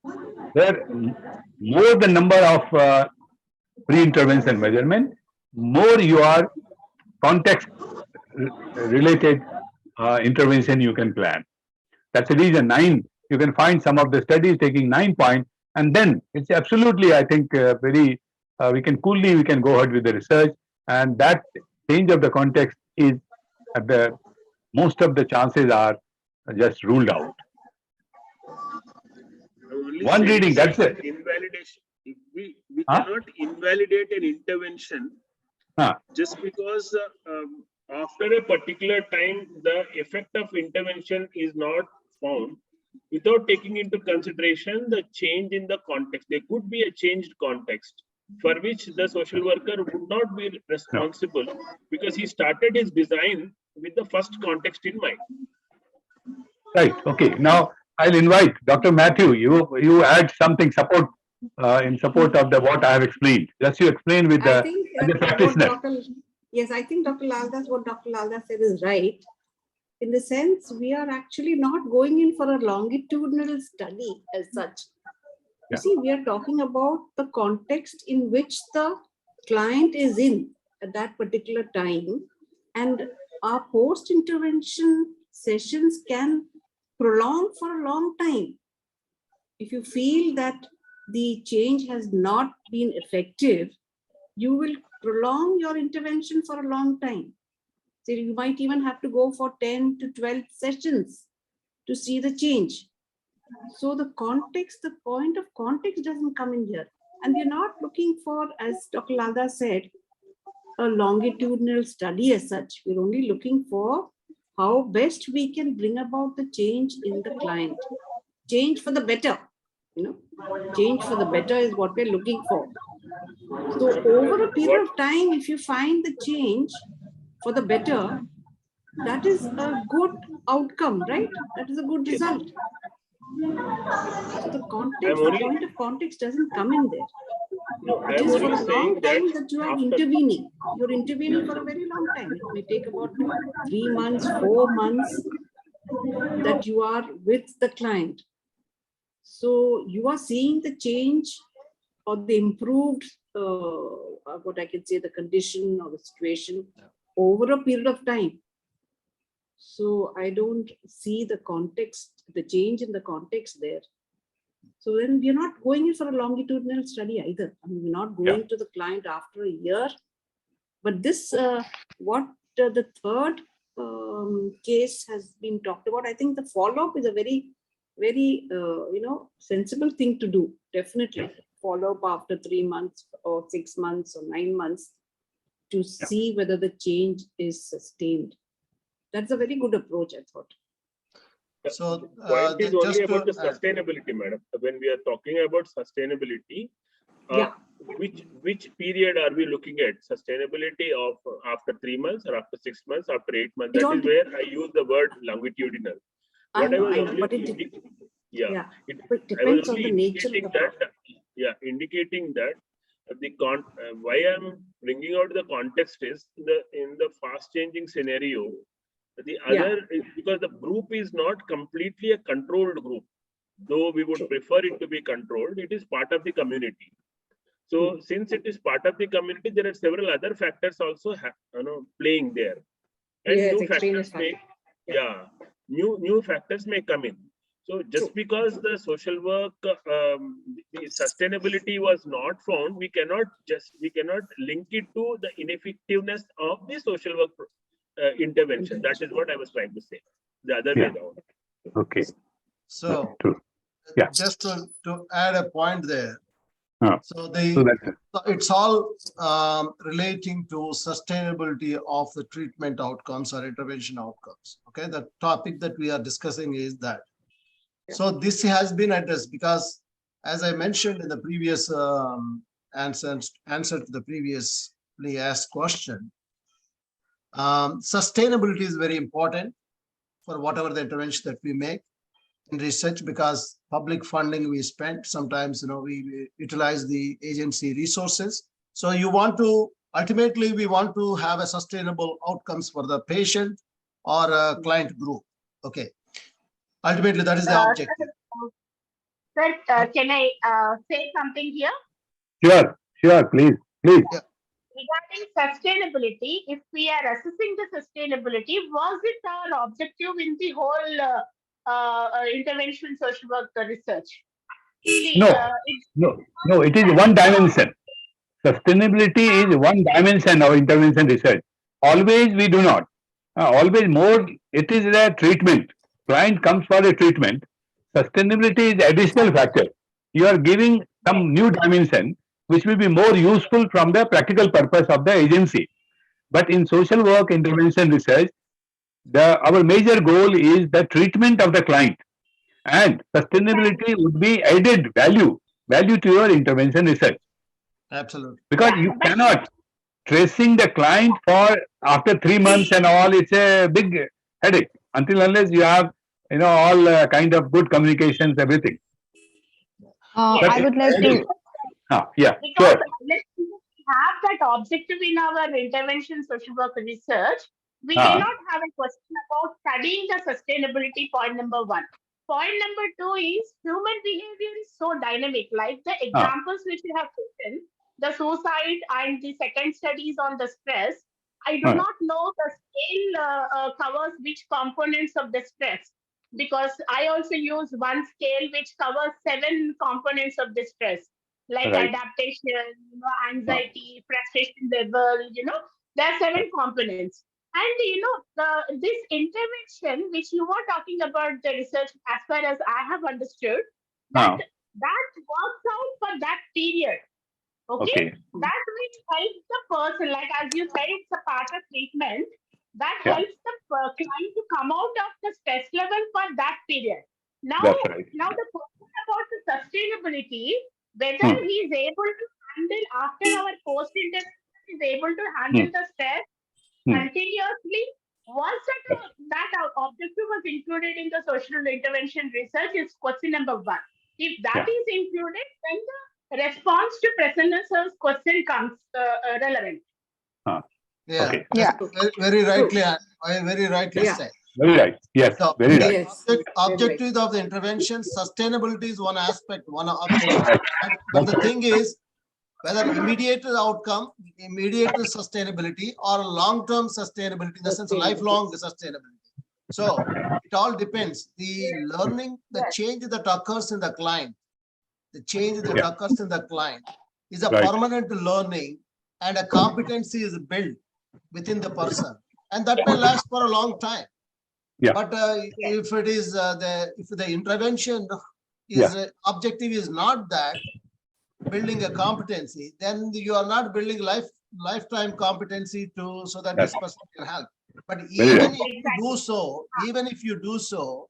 there more the number of pre-intervention measurement, more you are context related intervention you can plan. That's the reason 9, you can find some of the studies taking 9 points, and then it's absolutely, I think, we can go ahead with the research, and that change of the context is at the most of the chances are just ruled out. One reading, that's it. Invalidation. We cannot invalidate an intervention just because after a particular time the effect of intervention is not found without taking into consideration the change in the context. There could be a changed context for which the social worker would not be responsible because he started his design with the first context in mind. Right. Okay. Now I'll invite Dr. Matthew. You add something support in support of what I have explained. Just you explain with the practitioner. Yes, I think what Dr. Lalda said is right. In the sense, we are actually not going in for a longitudinal study as such. You see, we are talking about the context in which the client is in at that particular time, and our post-intervention sessions can prolong for a long time. If you feel that the change has not been effective, you will prolong your intervention for a long time. So you might even have to go for 10 to 12 sessions to see the change. So the context, the point of context doesn't come in here. And we're not looking for, as Dr. Lalda said, a longitudinal study as such. We're only looking for how best we can bring about the change in the client. Change for the better, change for the better is what we're looking for. So over a period of time, if you find the change for the better, that is a good outcome, right? That is a good result. So the context, the point of context doesn't come in there. It is for a long time that you are intervening. You're intervening for a very long time. It may take about 3 months, 4 months that you are with the client. So you are seeing the change or the improved, what I can say, the condition or the situation over a period of time. So I don't see the context, the change in the context there. So then we're not going in for a longitudinal study either. I mean, we're not going to the client after a year. But this, the third case has been talked about. I think the follow-up is a very, very, sensible thing to do. Definitely follow-up after 3 months or 6 months or 9 months to see whether the change is sustained. That's a very good approach, I thought. So point is only about the sustainability, madam. When we are talking about sustainability, which period are we looking at? Sustainability of after 3 months or after 6 months, after 8 months? That is where I use the word longitudinal. I know, but it depends on the nature of the problem. Indicating that why I'm bringing out the context is in the fast changing scenario. The other is because the group is not completely a controlled group, though we would prefer it to be controlled. It is part of the community. So since it is part of the community, there are several other factors also playing there, and new factors new factors may come in. So just because the social work the sustainability was not found, we cannot link it to the ineffectiveness of the social work intervention. That is what I was trying to say. The other way around. Okay. So just to add a point there. So it's all relating to sustainability of the treatment outcomes or intervention outcomes. Okay, the topic that we are discussing is that. So this has been addressed because, as I mentioned in the previous answer to the previously asked question, sustainability is very important for whatever the intervention that we make in research, because public funding we spent, sometimes we utilize the agency resources. So ultimately we want to have a sustainable outcomes for the patient or a client group. Okay, ultimately that is the objective. Sir, can I say something here? Sure, please. Regarding sustainability, if we are assessing the sustainability, was it our objective in the whole intervention social work research? No, it is one dimension. Sustainability is one dimension of intervention research. Always we do not. Always more, it is a treatment. Client comes for a treatment. Sustainability is additional factor. You are giving some new dimension which will be more useful from the practical purpose of the agency. But in social work intervention research, our major goal is the treatment of the client, and sustainability would be added value to your intervention research. Absolutely. Because you cannot tracing the client for after 3 months and all, it's a big headache unless you have all kind of good communications, everything. I would like to. Because let's have that objective in our intervention social work research, we cannot have a question about studying the sustainability, point number 1. Point number 2 is human behavior is so dynamic, like the examples which you have taken, the suicide and the second studies on the stress. I do not know the scale covers which components of the stress, because I also use one scale which covers 7 components of the stress, like adaptation, anxiety, frustration level, there are 7 components. And this intervention which you were talking about, the research, as far as I have understood, that works out for that period. Okay. That which helps the person, like as you said, it's a part of treatment, that helps the client to come out of the stress level for that period. Now the question about the sustainability, whether he is able to handle after our post-intervention, is able to handle the stress continuously, was that our objective was included in the social intervention research is question number 1. If that is included, then the response to Prasanna's question comes relevant. Very rightly said. Very right. Yes. So, very right. Objectives of the intervention, sustainability is one aspect, one objective. But the thing is, whether immediate outcome, immediate sustainability, or long-term sustainability, in the sense of lifelong sustainability. So it all depends. The learning, the change that occurs in the client, is a permanent learning, and a competency is built within the person. and that may last for a long time. Yeah. But if it is the intervention is objective is not that building a competency, then you are not building lifetime competency so that this person can help. But even if you do so,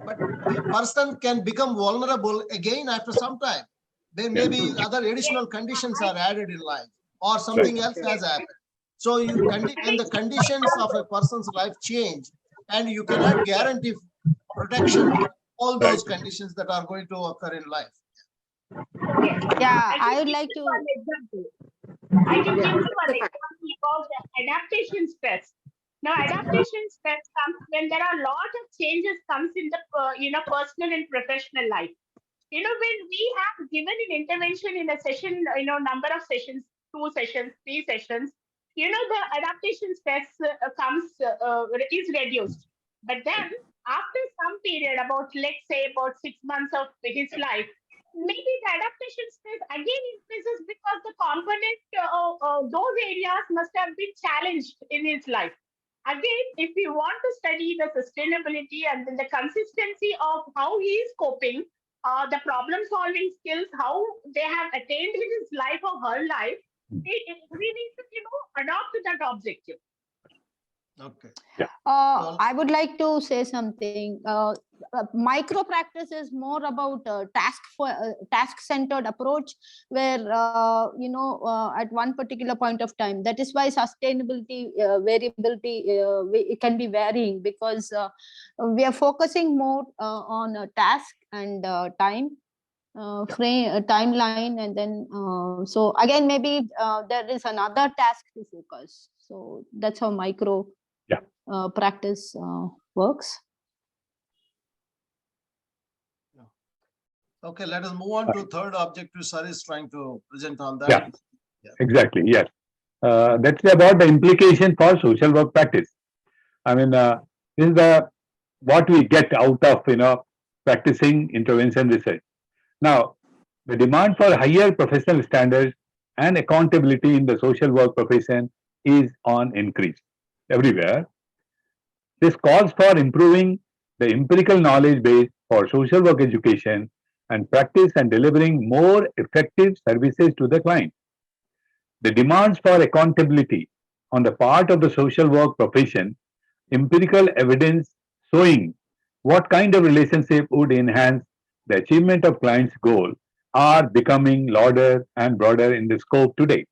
but a person can become vulnerable again after some time. There may be other additional conditions are added in life, or something else has happened. So when the conditions of a person's life change, and you cannot guarantee protection for all those conditions that are going to occur in life. Yeah, I would like to. I can give you an example about the adaptation stress. Now, adaptation stress comes when there are a lot of changes comes in the personal and professional life. When we have given an intervention in a session, number of sessions, 2 sessions, 3 sessions, the adaptation stress is reduced. But then after some period, let's say about 6 months of his life, maybe the adaptation stress again increases because the component, those areas must have been challenged in his life. Again, if we want to study the sustainability and then the consistency of how he is coping, the problem solving skills, how they have attained in his life or her life, we need to adopt that objective. Okay. I would like to say something. Micro practice is more about task-centered approach, where at one particular point of time. That is why sustainability, variability, it can be varying, because we are focusing more on a task and time frame, timeline, and then so again maybe there is another task to focus. So that's how micro practice works. Okay, let us move on to third objective. Sir is trying to present on that. Exactly. Yes, that's about the implication for social work practice. I mean, this is what we get out of practicing intervention research. Now, the demand for higher professional standards and accountability in the social work profession is on increase everywhere. This calls for improving the empirical knowledge base for social work education and practice and delivering more effective services to the client. The demands for accountability on the part of the social work profession, empirical evidence showing what kind of relationship would enhance the achievement of client's goal are becoming louder and broader in the scope today.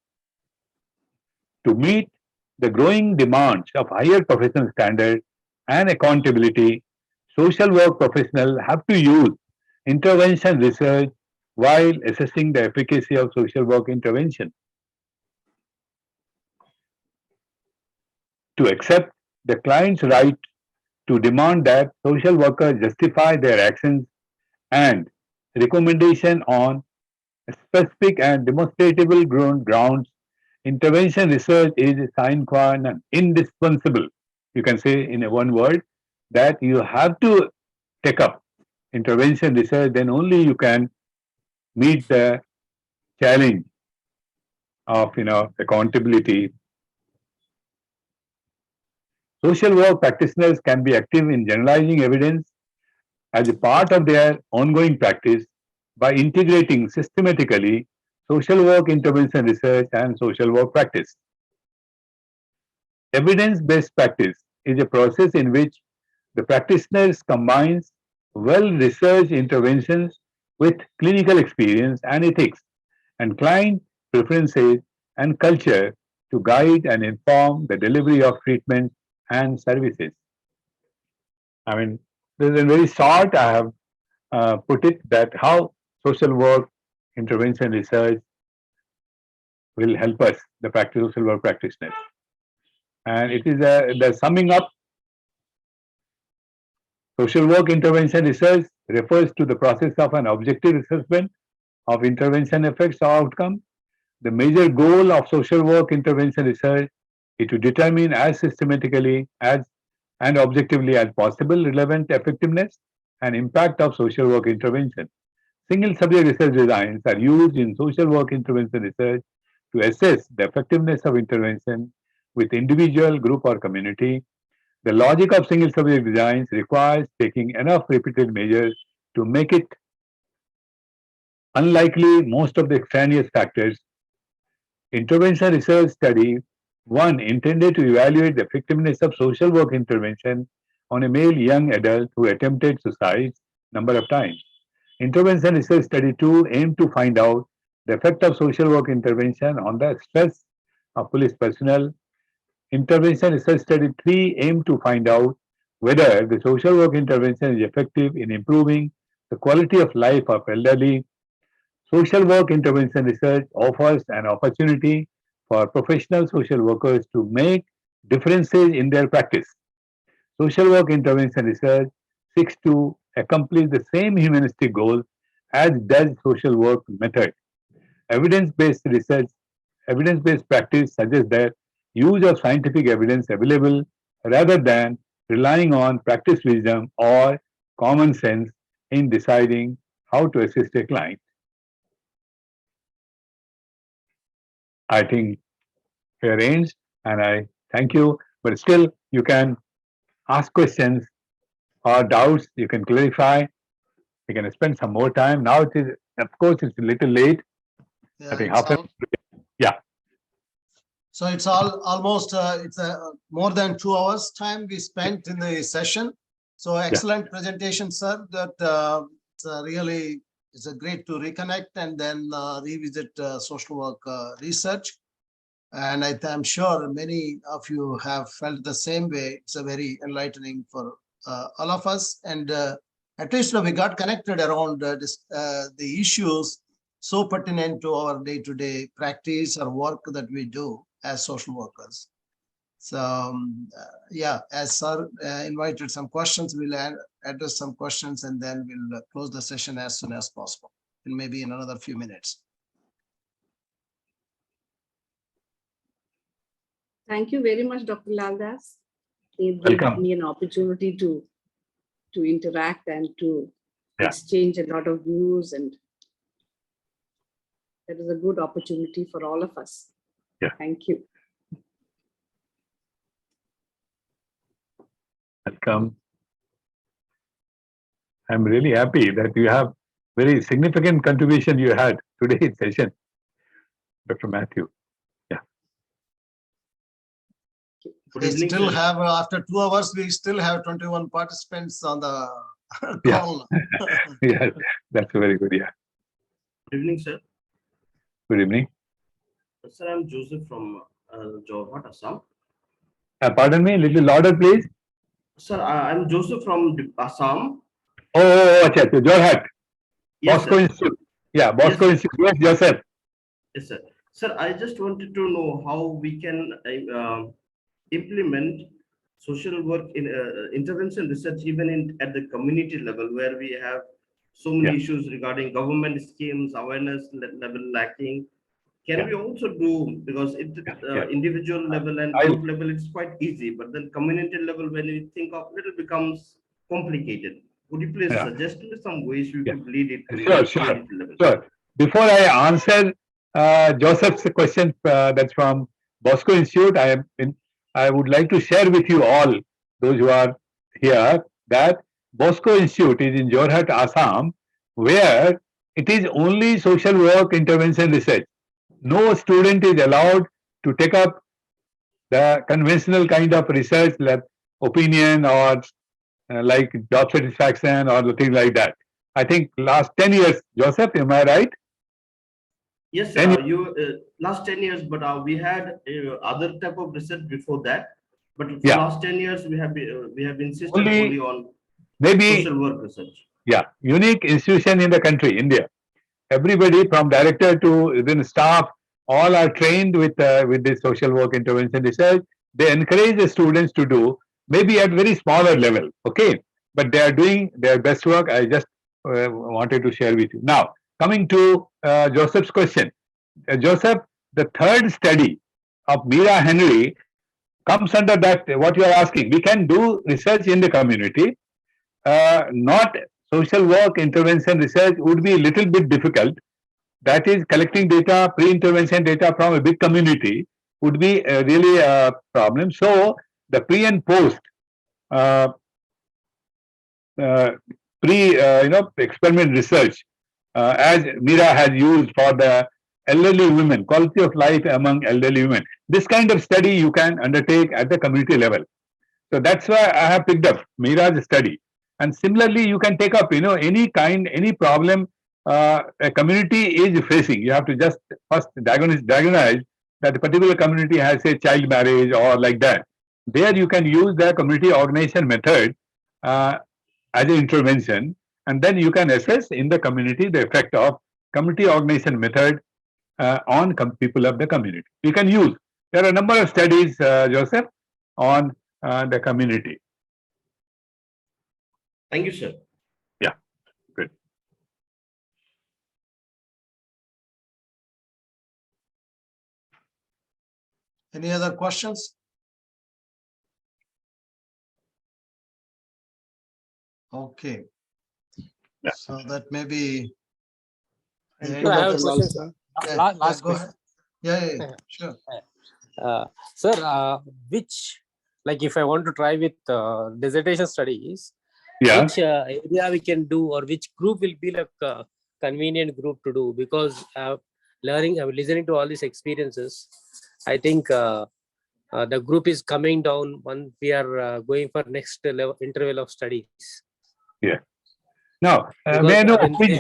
To meet the growing demands of higher professional standards and accountability, social work professionals have to use intervention research while assessing the efficacy of social work intervention. To accept the client's right to demand that social workers justify their actions and recommendation on specific and demonstrable grounds, intervention research is sine qua non, indispensable. You can say in one word that you have to take up intervention research, then only you can meet the challenge of accountability. Social work practitioners can be active in generalizing evidence as a part of their ongoing practice by integrating systematically social work intervention research and social work practice. Evidence-based practice is a process in which the practitioners combines well-researched interventions with clinical experience and ethics and client preferences and culture to guide and inform the delivery of treatment and services. I mean, this is very short. I have put it that how social work intervention research will help us, the social work practitioners. And it is the summing up. Social work intervention research refers to the process of an objective assessment of intervention effects or outcome. The major goal of social work intervention research is to determine as systematically as and objectively as possible relevant effectiveness and impact of social work intervention. Single subject research designs are used in social work intervention research to assess the effectiveness of intervention with individual, group, or community. The logic of single subject designs requires taking enough repeated measures to make it unlikely most of the extraneous factors. Intervention research study 1 intended to evaluate the effectiveness of social work intervention on a male young adult who attempted suicide number of times. Intervention research study 2 aimed to find out the effect of social work intervention on the stress of police personnel. Intervention research study 3 aimed to find out whether the social work intervention is effective in improving the quality of life of elderly. Social work intervention research offers an opportunity for professional social workers to make differences in their practice. Social work intervention research seeks to accomplish the same humanistic goals as does social work method. Evidence-based research, evidence-based practice suggests that use of scientific evidence available rather than relying on practice wisdom or common sense in deciding how to assist a client. I think fair ends, and I thank you. But still, you can ask questions or doubts. You can clarify. You can spend some more time. Now it is, of course, it's a little late. Yeah, I think half an yeah. So it's almost it's more than 2 hours time we spent in the session. So excellent presentation, sir. That it's really it's great to reconnect and then revisit social work research. And I'm sure many of you have felt the same way. It's a very enlightening for all of us. And at least we got connected around the issues so pertinent to our day-to-day practice or work that we do as social workers. So yeah, as sir invited some questions, we'll address some questions and then we'll close the session as soon as possible, and maybe in another few minutes. Thank you very much, Dr. Laldas. It gave me an opportunity to interact and to exchange a lot of views, and that is a good opportunity for all of us. Yeah. Thank you. Welcome. I'm really happy that you have very significant contribution you had today's session, Dr. Matthew. Yeah. We still have, after 2 hours, we still have 21 participants on the call. Yeah, that's very good. Yeah. Good evening, sir. Good evening. Sir, I'm Joseph from Jorhat, Assam. Pardon me, a little louder, please. Sir, I'm Joseph from Assam. Oh, Jorhat. Yes, Bosco sir. Institute. Yeah, Bosco Institute. Yes, Joseph. Yes, sir. Sir, I just wanted to know how we can implement social work in intervention research even at the community level, where we have so many issues regarding government schemes, awareness level lacking. Can we also do, because individual level and group level, it's quite easy, but then community level, when we think of it, it becomes complicated. Would you please suggest me some ways we could lead it to community level? Sure. Before I answer Joseph's question that's from Bosco Institute, I would like to share with you all, those who are here, that Bosco Institute is in Jorhat, Assam, where it is only social work intervention research. No student is allowed to take up the conventional kind of research, like opinion or like job satisfaction or things like that. I think last 10 years, Joseph, am I right? Yes, last 10 years, but we had other type of research before that. But for last 10 years, we have insisted only on social work research. Yeah, unique institution in the country, India. Everybody from director to even staff, all are trained with this social work intervention research. They encourage the students to do, maybe at very smaller level, okay? But they are doing their best work. I just wanted to share with you. Now, coming to Joseph's question. Joseph, the third study of Meera Henry comes under that, what you are asking. We can do research in the community. Not social work intervention research would be a little bit difficult. That is collecting data, pre-intervention data from a big community. would be really a problem. So the pre and post experiment research, as Mira has used for the elderly women, quality of life among elderly women. This kind of study you can undertake at the community level. So that's why I have picked up Mira's study. And similarly, you can take up, any problem a community is facing. You have to just first diagnose that a particular community has a child marriage or like that. There you can use the community organization method as an intervention, and then you can assess in the community the effect of community organization method on people of the community. You can use. There are a number of studies, Joseph, on the community. Thank you, sir. Yeah, good. Any other questions? Okay. Yeah. So that may be. I have a question, sir. Last go question. ahead. Yeah, sure. Sir, which, like if I want to try with dissertation studies, which area we can do, or which group will be like a convenient group to do? Because listening to all these experiences, I think the group is coming down when we are going for next level interval of studies. Yeah. Now, may I know which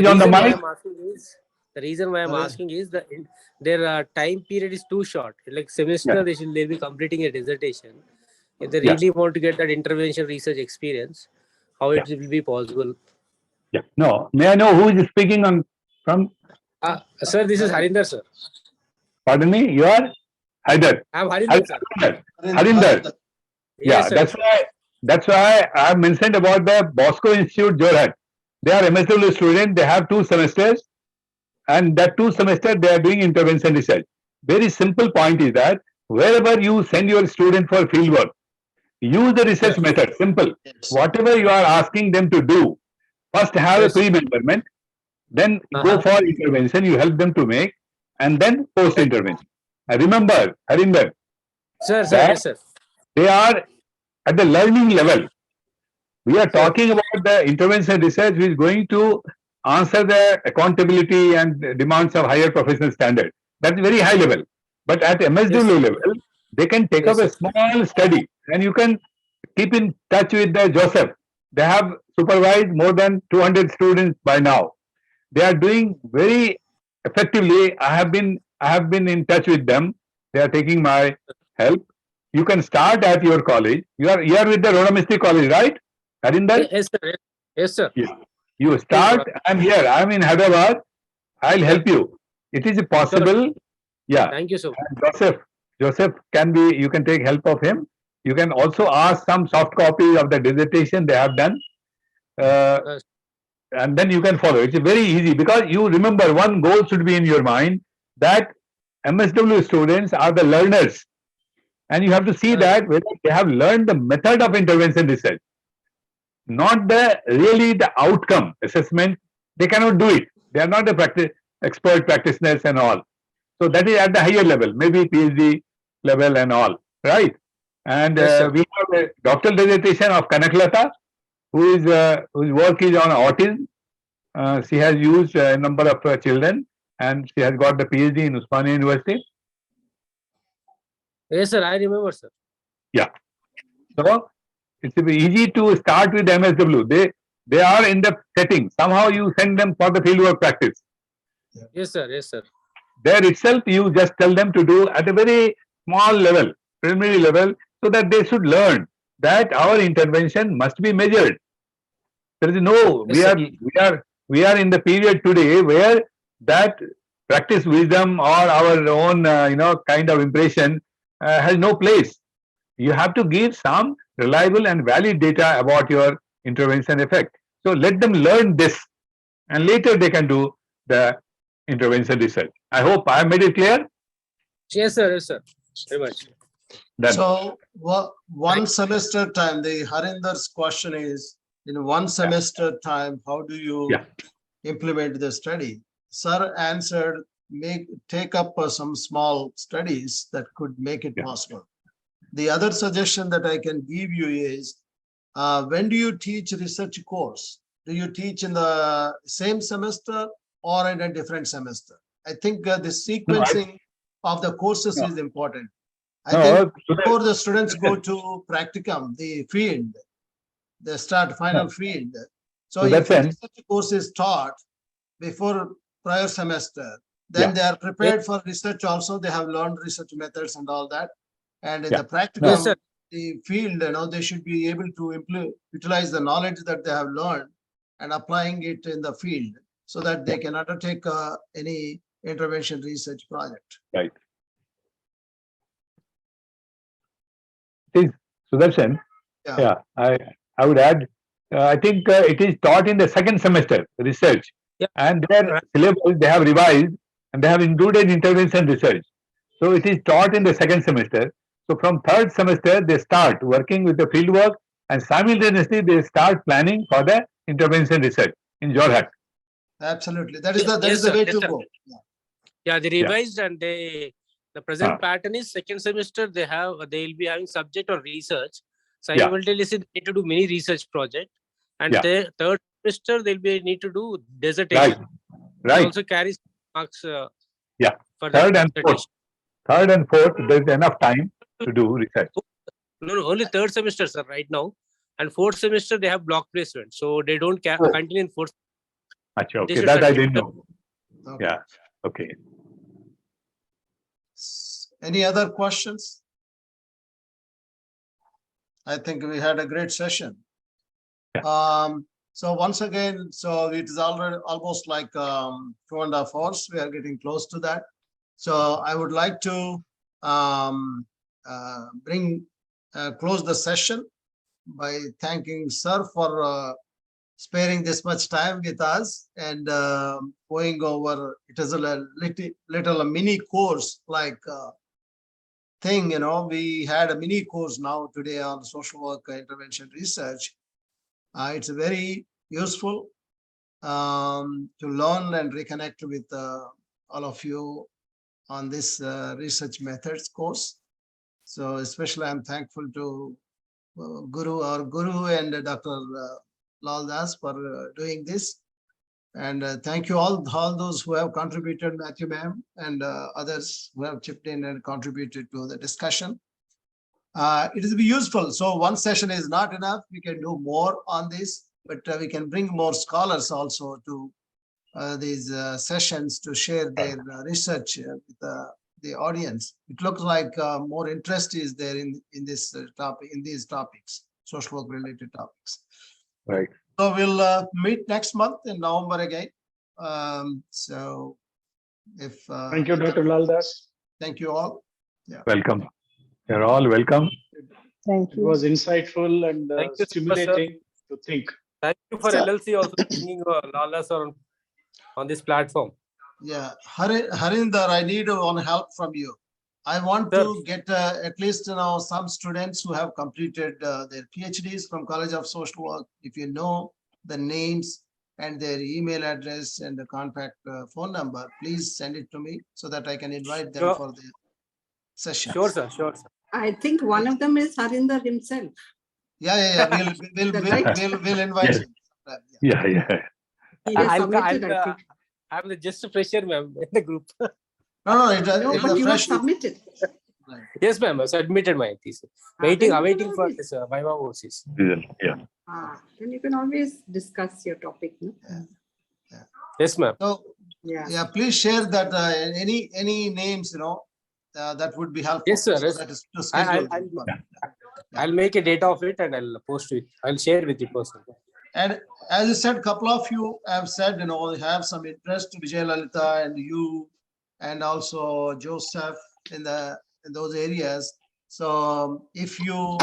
on the mic? The reason why I'm asking is that their time period is too short. Like semester, they'll be completing a dissertation. If they really want to get that intervention research experience, how it will be possible? Yeah. No. May I know who is speaking from? Sir, this is Harinder, sir. Pardon me. You are Haider. I'm Harinder, sir. Harinder. Yes, yeah, sir. that's why I have mentioned about the Bosco Institute, Jorhat. They are MSW students. They have 2 semesters, and that 2 semesters they are doing intervention research. Very simple point is that wherever you send your student for field work, use the research method. Simple. Whatever you are asking them to do, first have a pre-measurement, then go for intervention. You help them to make, and then post-intervention. Remember, Harinder, sir, yes, sir. They are at the learning level. We are talking about the intervention research which is going to answer the accountability and demands of higher professional standard. That's very high level. But at MSW level, they can take up a small study, and you can keep in touch with the Joseph. They have supervised more than 200 students by now. They are doing very effectively. I have been in touch with them. They are taking my help. You can start at your college. You are with the Rodamistry College, right? Harinder? Yes, sir. Yes, sir. Yeah. You start. I'm here. I'm in Hyderabad. I'll help you. It is possible. Yeah. Thank you so much. Joseph can be. You can take help of him. You can also ask some soft copy of the dissertation they have done, and then you can follow. It's very easy because you remember one goal should be in your mind that MSW students are the learners. And you have to see that whether they have learned the method of intervention research, not really the outcome assessment. They cannot do it. They are not the expert practitioners and all. So that is at the higher level, maybe PhD level and all, right? And we have a doctoral dissertation of Kanaklata, whose work is on autism. She has used a number of children, and she has got the PhD in Usmania University. Yes, sir. I remember, sir. Yeah. So it's easy to start with MSW. They are in the setting. Somehow you send them for the fieldwork practice. Yes, sir. Yes, sir. There itself, you just tell them to do at a very small level, preliminary level, so that they should learn that our intervention must be measured. There is no. We are in the period today where that practice wisdom or our own kind of impression has no place. You have to give some reliable and valid data about your intervention effect. So let them learn this, and later they can do the intervention research. I hope I have made it clear. Yes, sir. Yes, sir. Very much. Done. So one semester time, the Harinder's question is, in one semester time, how do you implement the study? Sir answered take up some small studies that could make it possible. The other suggestion that I can give you is, when do you teach research course? Do you teach in the same semester or in a different semester? I think the sequencing of the courses is important. I think before the students go to practicum, the field, they start final field. So if a research course is taught before prior semester, then they are prepared for research also. They have learned research methods and all that. And in the practicum, the field, they should be able to utilize the knowledge that they have learned and applying it in the field so that they can undertake any intervention research project. Right. Sudarshan, I would add, I think it is taught in the second semester, research, and their syllabus they have revised and they have included intervention research. So it is taught in the second semester. So from third semester, they start working with the field work and simultaneously they start planning for the intervention research in Jorhat. Absolutely. That is the way to go. Yeah, they revised and the present pattern is second semester they will be having subject on research. Simultaneously they need to do many research project, and third semester they'll be need to do dissertation. It also carries marks. For Third and fourth, there's enough time to do research. No, only third semester, sir, right now. And fourth semester, they have block placement. So they don't continue in fourth. Okay, that I didn't know. Okay. Yeah, okay. Any other questions? I think we had a great session. So once again, so it is already almost like 2.5 hours. We are getting close to that. So I would like to close the session by thanking sir for sparing this much time with us and going over. It is a little mini course like thing, we had a mini course now today on social work intervention research. It's very useful to learn and reconnect with all of you on this research methods course. So especially I'm thankful to our Guru and Dr. Lal Das for doing this. And thank you all those who have contributed, Matthew ma'am, and others who have chipped in and contributed to the discussion. It will be useful. So one session is not enough. We can do more on this, but we can bring more scholars also to these sessions to share their research with the audience. It looks like more interest is there in this topic, in these topics, social work related topics. Right. So we'll meet next month in November again. So if thank you, Dr. Lal Das. Thank you all. Yeah. Welcome. You're all welcome. Thank you. It was insightful and stimulating to think. Thank you for LLC also bringing Lal Das on this platform. Yeah, Harinder, I need one help from you. I want to get at least some students who have completed their PhDs from College of Social Work. If you know the names and their email address and the contact phone number, please send it to me so that I can invite them for the session. Sure, sir. Sure, sir. I think one of them is Harinder himself. Yeah. We'll invite him. Yeah. He has submitted, I think. I'm just a fresher, ma'am, in the group. No, but you have submitted. Yes, ma'am. I submitted my thesis. Awaiting for this Viva OCs. Yeah. Then you can always discuss your topic. No? Yeah. Yes, ma'am. So, yeah, please share that any names, that would be helpful. Yes, sir. So that is to schedule I'll make a data of it and I'll post it. I'll share with you personally. And as I said, a couple of you have said, they have some interest, Vijay Lalita and you, and also Joseph in those areas. So if you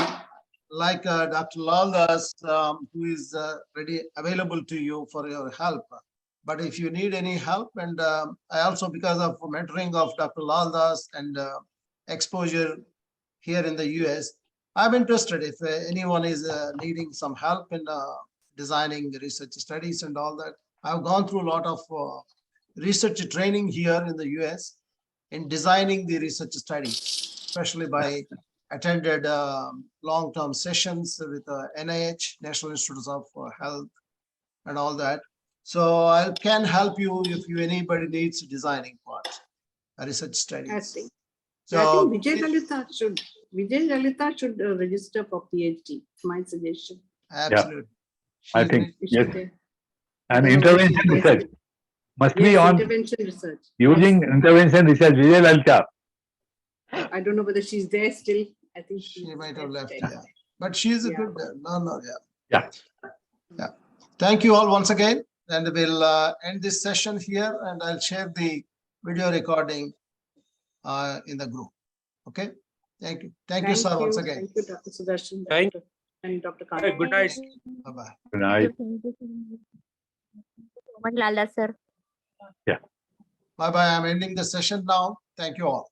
like Dr. Lal Das, who is available to you for your help. But if you need any help, and I also, because of mentoring of Dr. Lal Das and exposure here in the US, I'm interested if anyone is needing some help in designing the research studies and all that. I've gone through a lot of research training here in the US in designing the research studies, especially by attended long-term sessions with NIH, National Institutes of Health, and all that. So I can help you if anybody needs designing part, research studies. I think. So I think Vijay Lalita should register for PhD. My suggestion. Absolutely. I think yes. There. And intervention research must be on intervention research. using intervention research. Vijay Lalita. I don't know whether she's there still. I think she might have left. Yeah, but she's a good. Yeah. Yeah. Thank you all once again, and we'll end this session here, and I'll share the video recording in the group. Okay. Thank you. Thank you, sir, once again. Thank you, Dr. Sudarshan. Thank you. And Dr. Kantha. Good night. Bye-bye. Good night. Lala, sir. Yeah. Bye-bye. I'm ending the session now. Thank you all.